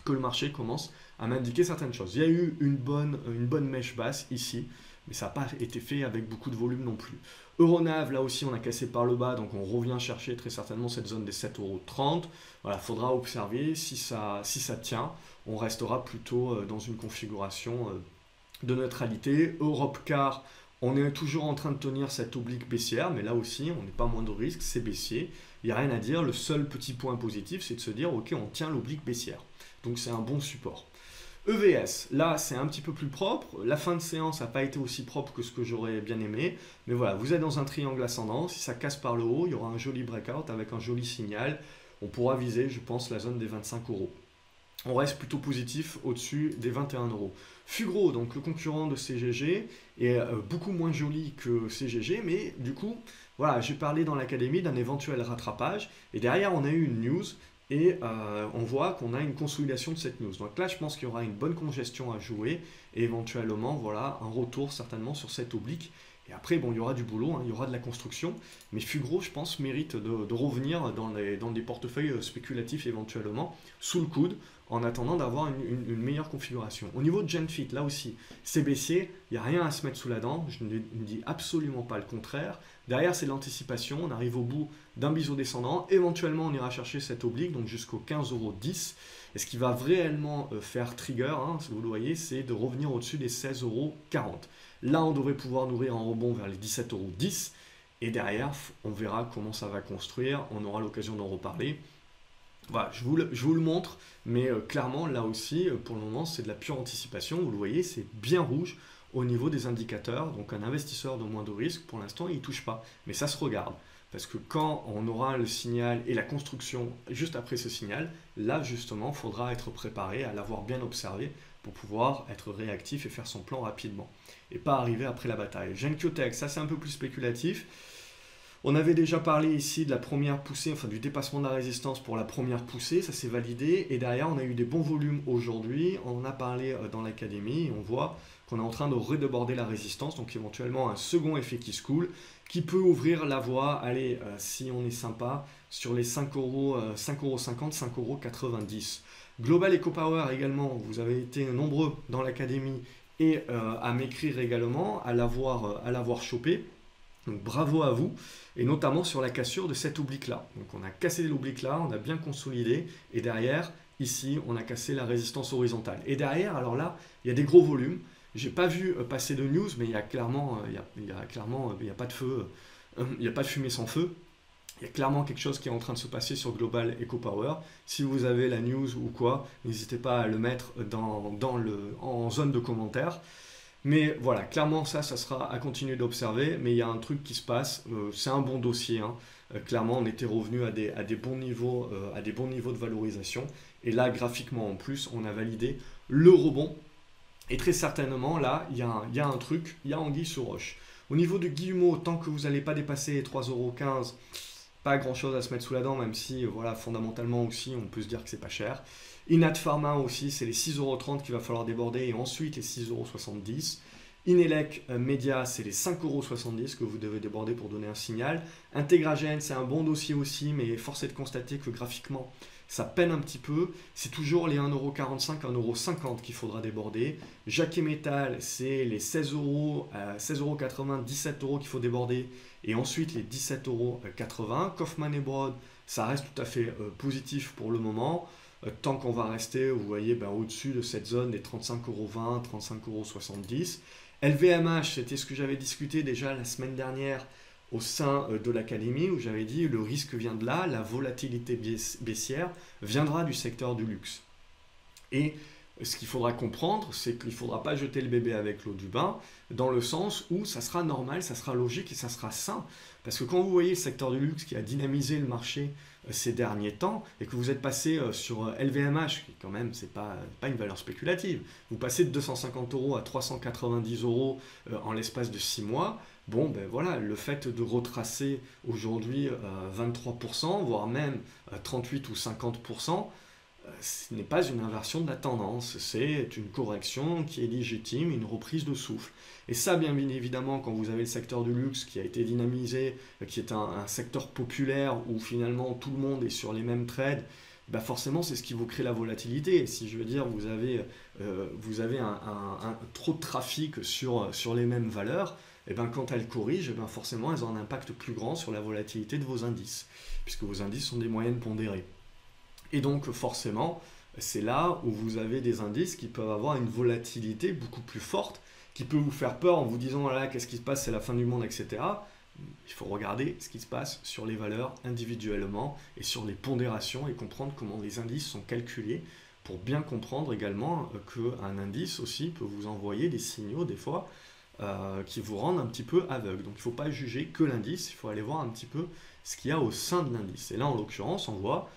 que le marché commence à m'indiquer certaines choses. Il y a eu une bonne mèche basse ici, mais ça n'a pas été fait avec beaucoup de volume non plus. Euronav, là aussi on a cassé par le bas, donc on revient chercher très certainement cette zone des 7,30 €. Voilà, il faudra observer si ça tient. On restera plutôt dans une configuration de neutralité. Europcar, on est toujours en train de tenir cette oblique baissière, mais là aussi on n'est pas moins de risque, c'est baissier. Il n'y a rien à dire, le seul petit point positif c'est de se dire ok on tient l'oblique baissière. Donc c'est un bon support. EVS, là c'est un petit peu plus propre, la fin de séance n'a pas été aussi propre que ce que j'aurais bien aimé, mais voilà, vous êtes dans un triangle ascendant, si ça casse par le haut, il y aura un joli breakout avec un joli signal, on pourra viser je pense la zone des 25 €. On reste plutôt positif au-dessus des 21 €. Fugro, donc le concurrent de CGG, est beaucoup moins joli que CGG, mais du coup, voilà, j'ai parlé dans l'académie d'un éventuel rattrapage, et derrière on a eu une news, et on voit qu'on a une consolidation de cette news. Donc là, je pense qu'il y aura une bonne congestion à jouer et éventuellement, voilà, un retour certainement sur cette oblique. Et après, bon, il y aura du boulot, hein, il y aura de la construction, mais Fugro, je pense, mérite de revenir dans des portefeuilles spéculatifs éventuellement, sous le coude, en attendant d'avoir une meilleure configuration. Au niveau de Genfit, là aussi, c'est baissier, il n'y a rien à se mettre sous la dent, je ne dis absolument pas le contraire. Derrière, c'est l'anticipation, on arrive au bout d'un biseau descendant, éventuellement on ira chercher cette oblique, donc jusqu'au 15,10 €. Et ce qui va réellement faire trigger, hein, si vous le voyez, c'est de revenir au-dessus des 16,40 €. Là, on devrait pouvoir nourrir un rebond vers les 17,10 €. Et derrière, on verra comment ça va construire, on aura l'occasion d'en reparler. Voilà, je vous le montre, mais clairement, là aussi, pour le moment, c'est de la pure anticipation. Vous le voyez, c'est bien rouge au niveau des indicateurs. Donc un investisseur de moins de risque, pour l'instant, il ne touche pas. Mais ça se regarde. Parce que quand on aura le signal et la construction juste après ce signal, là, justement, il faudra être préparé à l'avoir bien observé pour pouvoir être réactif et faire son plan rapidement. Et pas arriver après la bataille. Genkyotex, ça c'est un peu plus spéculatif. On avait déjà parlé ici de la première poussée, enfin du dépassement de la résistance pour la première poussée, ça s'est validé. Et derrière, on a eu des bons volumes aujourd'hui. On en a parlé dans l'académie et on voit qu'on est en train de redéborder la résistance. Donc éventuellement un second effet qui se coule, qui peut ouvrir la voie, allez, si on est sympa, sur les 5,50 €, 5,90 €. Global EcoPower également, vous avez été nombreux dans l'académie et à m'écrire également, à l'avoir chopé. Donc bravo à vous, et notamment sur la cassure de cette oblique-là. Donc on a cassé l'oblique-là, on a bien consolidé, et derrière, ici, on a cassé la résistance horizontale. Et derrière, alors là, il y a des gros volumes. J'ai pas vu passer de news, mais il y a clairement, il y a pas de feu, il n'y a pas de fumée sans feu. Il y a clairement quelque chose qui est en train de se passer sur Global EcoPower. Si vous avez la news ou quoi, n'hésitez pas à le mettre en zone de commentaires. Mais voilà, clairement ça sera à continuer d'observer, mais il y a un truc qui se passe, c'est un bon dossier, hein. clairement, on était revenu à des bons niveaux, de valorisation. Et là, graphiquement en plus, on a validé le rebond. Et très certainement, là, il y a un truc, il y a anguille sous roche. Au niveau de Guillemot, tant que vous n'allez pas dépasser les 3,15 €, pas grand chose à se mettre sous la dent, même si voilà, fondamentalement aussi, on peut se dire que c'est pas cher. Inat Pharma aussi, c'est les 6,30 € qu'il va falloir déborder et ensuite les 6,70 €. Inelec Media, c'est les 5,70 € que vous devez déborder pour donner un signal. Integragen, c'est un bon dossier aussi, mais force est de constater que graphiquement, ça peine un petit peu. C'est toujours les 1,45 €, 1,50 € qu'il faudra déborder. Jacquet Metal, c'est les 16 €, 16,80 €, 17 € qu'il faut déborder. Et ensuite les 17,80 €. Kaufmann et Broad, ça reste tout à fait positif pour le moment. Tant qu'on va rester, vous voyez, au-dessus de cette zone des 35,20 €, 35,70 €. LVMH, c'était ce que j'avais discuté déjà la semaine dernière au sein de l'académie, où j'avais dit le risque vient de là, la volatilité baissière viendra du secteur du luxe. Et ce qu'il faudra comprendre, c'est qu'il ne faudra pas jeter le bébé avec l'eau du bain, dans le sens où ça sera normal, ça sera logique et ça sera sain. Parce que quand vous voyez le secteur du luxe qui a dynamisé le marché ces derniers temps, et que vous êtes passé sur LVMH, qui quand même, c'est pas une valeur spéculative, vous passez de 250 € à 390 € en l'espace de 6 mois, bon, ben voilà, le fait de retracer aujourd'hui 23%, voire même 38 ou 50%, ce n'est pas une inversion de la tendance, c'est une correction qui est légitime, une reprise de souffle. Et ça, bien évidemment, quand vous avez le secteur du luxe qui a été dynamisé, qui est un secteur populaire où finalement tout le monde est sur les mêmes trades, bah forcément c'est ce qui vous crée la volatilité. Et si je veux dire, vous avez trop de trafic sur les mêmes valeurs, et ben quand elles corrigent, ben forcément elles ont un impact plus grand sur la volatilité de vos indices, puisque vos indices sont des moyennes pondérées. Et donc forcément, c'est là où vous avez des indices qui peuvent avoir une volatilité beaucoup plus forte, qui peut vous faire peur en vous disant voilà, qu'est-ce qui se passe, c'est la fin du monde, etc. Il faut regarder ce qui se passe sur les valeurs individuellement et sur les pondérations et comprendre comment les indices sont calculés pour bien comprendre également qu'un indice aussi peut vous envoyer des signaux des fois qui vous rendent un petit peu aveugle. Donc il ne faut pas juger que l'indice, il faut aller voir un petit peu ce qu'il y a au sein de l'indice. Et là en l'occurrence on voit,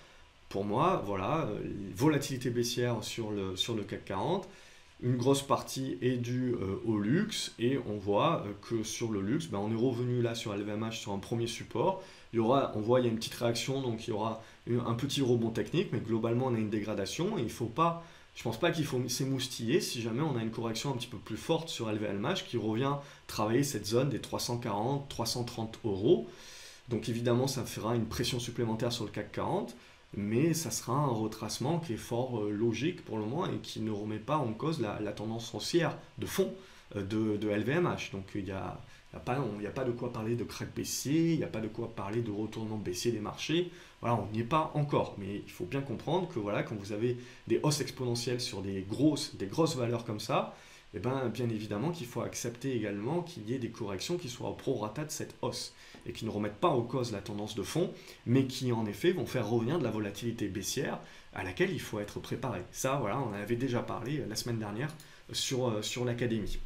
pour moi, voilà, volatilité baissière sur le CAC 40, une grosse partie est due au luxe, et on voit que sur le luxe, on est revenu là sur LVMH sur un premier support. On voit il y a une petite réaction, donc il y aura un petit rebond technique, mais globalement on a une dégradation, et je ne pense pas qu'il faut s'émoustiller si jamais on a une correction un petit peu plus forte sur LVMH qui revient travailler cette zone des 340, 330 €. Donc évidemment ça fera une pression supplémentaire sur le CAC 40. Mais ça sera un retracement qui est fort logique pour le moment et qui ne remet pas en cause la tendance haussière de fond de LVMH. Donc il n'y a pas de quoi parler de crack baissier, il n'y a pas de quoi parler de retournement baissier des marchés. Voilà, on n'y est pas encore. Mais il faut bien comprendre que voilà, quand vous avez des hausses exponentielles sur des grosses valeurs comme ça, eh bien évidemment qu'il faut accepter également qu'il y ait des corrections qui soient au prorata de cette hausse et qui ne remettent pas en cause la tendance de fond, mais qui en effet vont faire revenir de la volatilité baissière à laquelle il faut être préparé. Ça, voilà, on en avait déjà parlé la semaine dernière sur l'académie.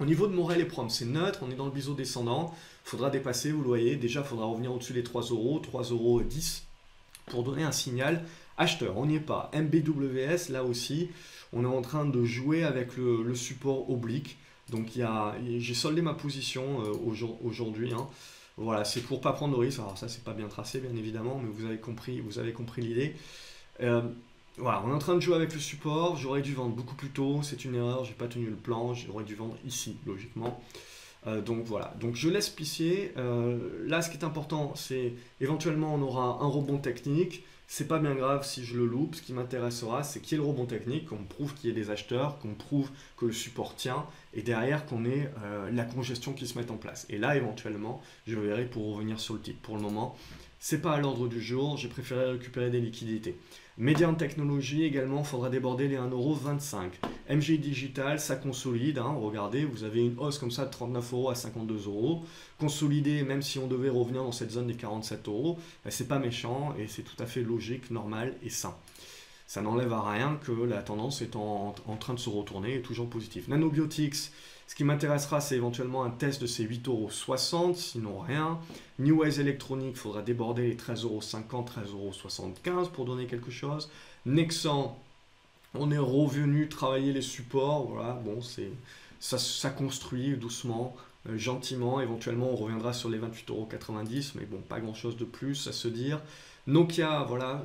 Au niveau de Morel et Prom, c'est neutre, on est dans le biseau descendant, il faudra dépasser, vous le voyez, déjà il faudra revenir au-dessus des 3 €, 3,10 € pour donner un signal acheteur. On n'y est pas. MBWS, là aussi, on est en train de jouer avec le support oblique. Donc j'ai soldé ma position aujourd'hui. Voilà, c'est pour pas prendre de risque. Alors ça, c'est pas bien tracé, bien évidemment, mais vous avez compris l'idée. Voilà, on est en train de jouer avec le support. J'aurais dû vendre beaucoup plus tôt. C'est une erreur. J'ai pas tenu le plan. J'aurais dû vendre ici, logiquement. Donc voilà. Donc je laisse pisser. Là, ce qui est important, c'est éventuellement on aura un rebond technique. C'est pas bien grave si je le loupe. Ce qui m'intéressera, c'est qu'il y ait le rebond technique, qu'on prouve qu'il y ait des acheteurs, qu'on prouve que le support tient, et derrière qu'on ait la congestion qui se mette en place. Et là, éventuellement, je verrai pour revenir sur le titre. Pour le moment, c'est pas à l'ordre du jour. J'ai préféré récupérer des liquidités. Medium Technology également, il faudra déborder les 1,25 €. MG Digital, ça consolide. Regardez, vous avez une hausse comme ça de 39 € à 52 €. Consolidé, même si on devait revenir dans cette zone des 47 €, c'est pas méchant et c'est tout à fait logique, normal et sain. Ça n'enlève à rien que la tendance est en train de se retourner et toujours positive. Nanobiotics, Ce qui m'intéressera, c'est éventuellement un test de ces 8,60 €, sinon rien. Newways Electronic, il faudra déborder les 13,50 €, 13,75 € pour donner quelque chose. Nexan, on est revenu travailler les supports, voilà, bon, ça construit doucement, gentiment, éventuellement on reviendra sur les 28,90 €, mais bon, pas grand chose de plus à se dire. Nokia, voilà,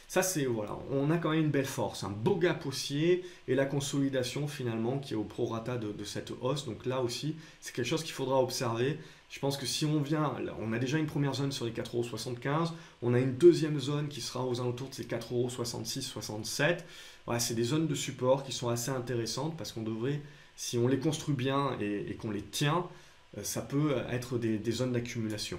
ça c'est, voilà, on a quand même une belle force, un beau gap haussier et la consolidation finalement qui est au prorata de cette hausse, donc là aussi c'est quelque chose qu'il faudra observer. Je pense que si on vient, on a déjà une première zone sur les 4,75 €, on a une deuxième zone qui sera aux alentours de ces 4,66 €, 67 €. Voilà, c'est des zones de support qui sont assez intéressantes parce qu'on devrait, si on les construit bien et qu'on les tient, ça peut être des zones d'accumulation.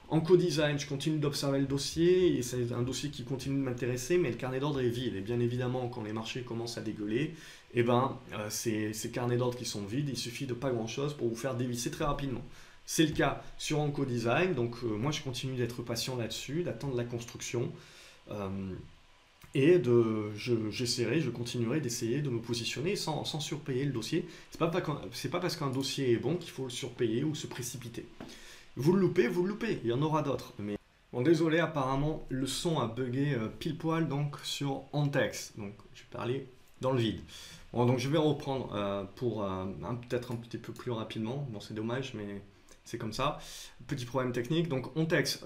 En co-design, je continue d'observer le dossier et c'est un dossier qui continue de m'intéresser, mais le carnet d'ordre est vide. Et bien évidemment, quand les marchés commencent à dégueuler, eh ben, ces carnets d'ordre qui sont vides, il suffit de pas grand-chose pour vous faire dévisser très rapidement. C'est le cas sur Oncodesign, donc moi je continue d'être patient là-dessus, d'attendre la construction. Et je continuerai d'essayer de me positionner sans surpayer le dossier. C'est pas parce qu'un dossier est bon qu'il faut le surpayer ou se précipiter. Vous le loupez, il y en aura d'autres. Mais bon, désolé, apparemment le son a bugué pile poil donc sur Ontex. Donc je vais parler dans le vide. Bon, donc je vais reprendre pour peut-être un petit peu plus rapidement. Bon, c'est dommage, mais c'est comme ça. Petit problème technique. Donc Ontex,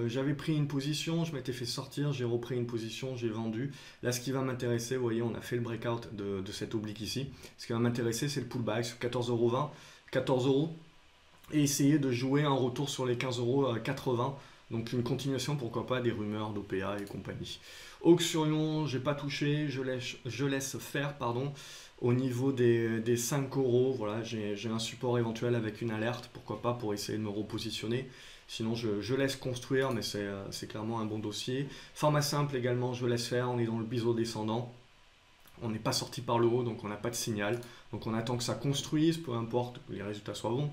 j'avais pris une position, je m'étais fait sortir, j'ai repris une position, j'ai vendu. Là, ce qui va m'intéresser, vous voyez, on a fait le breakout de cet oblique ici. Ce qui va m'intéresser, c'est le pullback sur 14,20 €, 14 €. Et essayer de jouer un retour sur les 15,80 €. Donc une continuation, pourquoi pas, des rumeurs d'OPA et compagnie. Auxurion, j'ai pas touché, je laisse faire, pardon. Au niveau des 5 €, voilà, j'ai un support éventuel avec une alerte, pourquoi pas, pour essayer de me repositionner. Sinon, je laisse construire, mais c'est clairement un bon dossier. Format simple également, je laisse faire, on est dans le biseau descendant. On n'est pas sorti par le haut, donc on n'a pas de signal. Donc on attend que ça construise, peu importe que les résultats soient bons.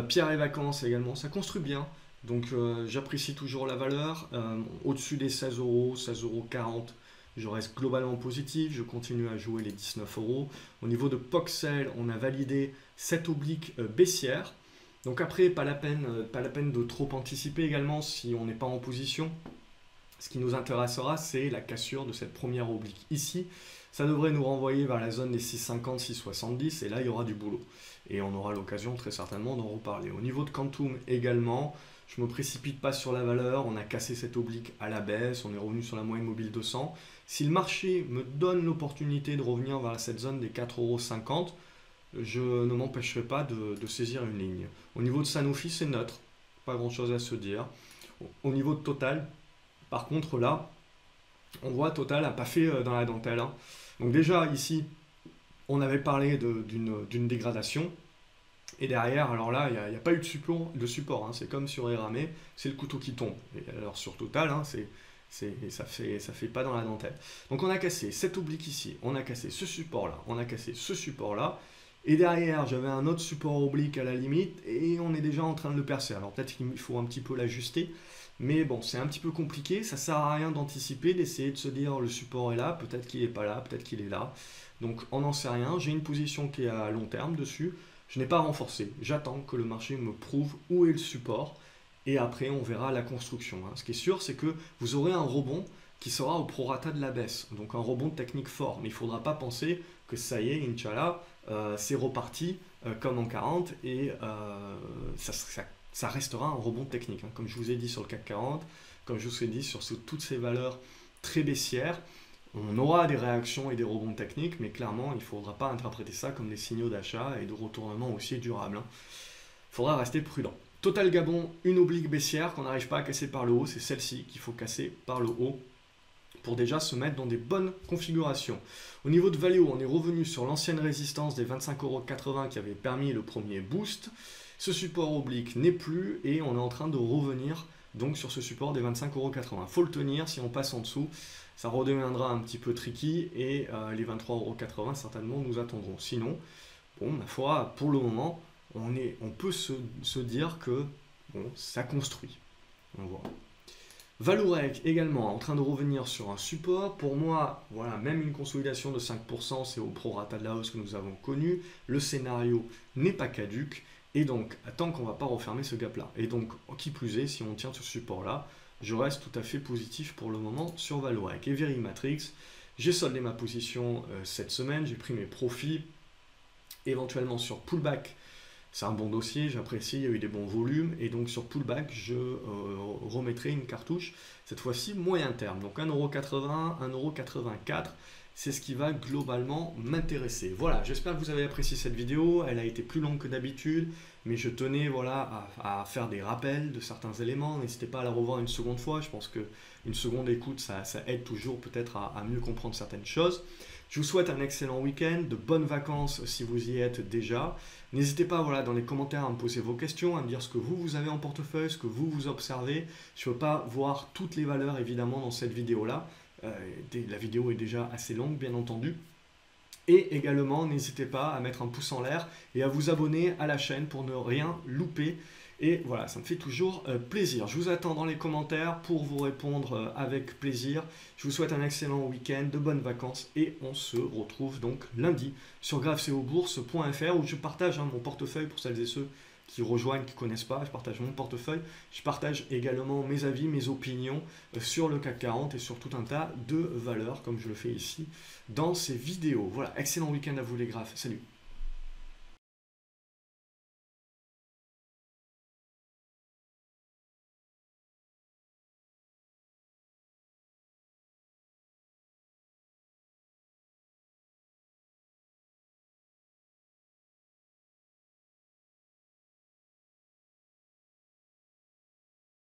Pierre et vacances également, ça construit bien. Donc j'apprécie toujours la valeur. Au-dessus des 16 €, 16,40 €, je reste globalement positif. Je continue à jouer les 19 €. Au niveau de Poxel, on a validé cette oblique baissière. Donc après, pas la peine de trop anticiper également si on n'est pas en position. Ce qui nous intéressera, c'est la cassure de cette première oblique ici. Ça devrait nous renvoyer vers la zone des 6,50, 6,70 et là il y aura du boulot. Et on aura l'occasion très certainement d'en reparler. Au niveau de Quantum également, je ne me précipite pas sur la valeur, on a cassé cette oblique à la baisse, on est revenu sur la moyenne mobile 200. Si le marché me donne l'opportunité de revenir vers cette zone des 4,50 €, je ne m'empêcherai pas de saisir une ligne. Au niveau de Sanofi, c'est neutre, pas grand chose à se dire. Au niveau de Total, par contre là, on voit Total n'a pas fait dans la dentelle, hein. Donc déjà ici, on avait parlé d'une dégradation. Et derrière, alors là, il n'y a pas eu de support, hein. C'est comme sur Eramé, c'est le couteau qui tombe. Et alors sur Total, hein, ça fait pas dans la dentelle. Donc on a cassé cette oblique ici, on a cassé ce support-là, on a cassé ce support-là. Et derrière, j'avais un autre support oblique à la limite, et on est déjà en train de le percer. Alors peut-être qu'il faut un petit peu l'ajuster. Mais bon, c'est un petit peu compliqué, ça sert à rien d'anticiper, d'essayer de se dire le support est là, peut-être qu'il n'est pas là, peut-être qu'il est là. Donc on n'en sait rien, j'ai une position qui est à long terme dessus, je n'ai pas renforcé, j'attends que le marché me prouve où est le support, et après on verra la construction, hein. Ce qui est sûr, c'est que vous aurez un rebond qui sera au prorata de la baisse, donc un rebond technique fort, mais il ne faudra pas penser que ça y est, Inch'Allah, c'est reparti comme en 40, et ça restera un rebond technique, hein. Comme je vous ai dit sur le CAC 40, comme je vous ai dit sur toutes ces valeurs très baissières, on aura des réactions et des rebonds techniques, mais clairement, il ne faudra pas interpréter ça comme des signaux d'achat et de retournement aussi durables, hein. Il faudra rester prudent. Total Gabon, une oblique baissière qu'on n'arrive pas à casser par le haut, c'est celle-ci qu'il faut casser par le haut pour déjà se mettre dans des bonnes configurations. Au niveau de Valeo, on est revenu sur l'ancienne résistance des 25,80 € qui avait permis le premier boost. Ce support oblique n'est plus et on est en train de revenir donc sur ce support des 25,80 €. Il faut le tenir, si on passe en dessous, ça redeviendra un petit peu tricky et les 23,80 € certainement nous attendront. Sinon, bon, ma foi, pour le moment, on peut se dire que bon, ça construit. On voit. Vallourec également en train de revenir sur un support. Pour moi, voilà, même une consolidation de 5%, c'est au prorata de la hausse que nous avons connu. Le scénario n'est pas caduque et donc tant qu'on ne va pas refermer ce gap-là. Et donc, qui plus est, si on tient ce support-là, je reste tout à fait positif pour le moment sur Vallourec. Et Verimatrix, j'ai soldé ma position cette semaine, j'ai pris mes profits, éventuellement sur pullback. C'est un bon dossier, j'apprécie, il y a eu des bons volumes, et donc sur pullback, je remettrai une cartouche, cette fois-ci moyen terme. Donc 1,80€, 1,84€, c'est ce qui va globalement m'intéresser. Voilà, j'espère que vous avez apprécié cette vidéo, elle a été plus longue que d'habitude, mais je tenais voilà, à faire des rappels de certains éléments. N'hésitez pas à la revoir une seconde fois, je pense qu'une seconde écoute, ça aide toujours peut-être à mieux comprendre certaines choses. Je vous souhaite un excellent week-end, de bonnes vacances si vous y êtes déjà. N'hésitez pas voilà, dans les commentaires à me poser vos questions, à me dire ce que vous avez en portefeuille, ce que vous observez. Je ne peux pas voir toutes les valeurs évidemment dans cette vidéo-là. La vidéo est déjà assez longue bien entendu. Et également, n'hésitez pas à mettre un pouce en l'air et à vous abonner à la chaîne pour ne rien louper. Et voilà, ça me fait toujours plaisir. Je vous attends dans les commentaires pour vous répondre avec plaisir. Je vous souhaite un excellent week-end, de bonnes vacances et on se retrouve donc lundi sur gravecobourse.fr où je partage mon portefeuille pour celles et ceux qui rejoignent, qui ne connaissent pas. Je partage mon portefeuille. Je partage également mes avis, mes opinions sur le CAC 40 et sur tout un tas de valeurs comme je le fais ici dans ces vidéos. Voilà, excellent week-end à vous les graphes. Salut!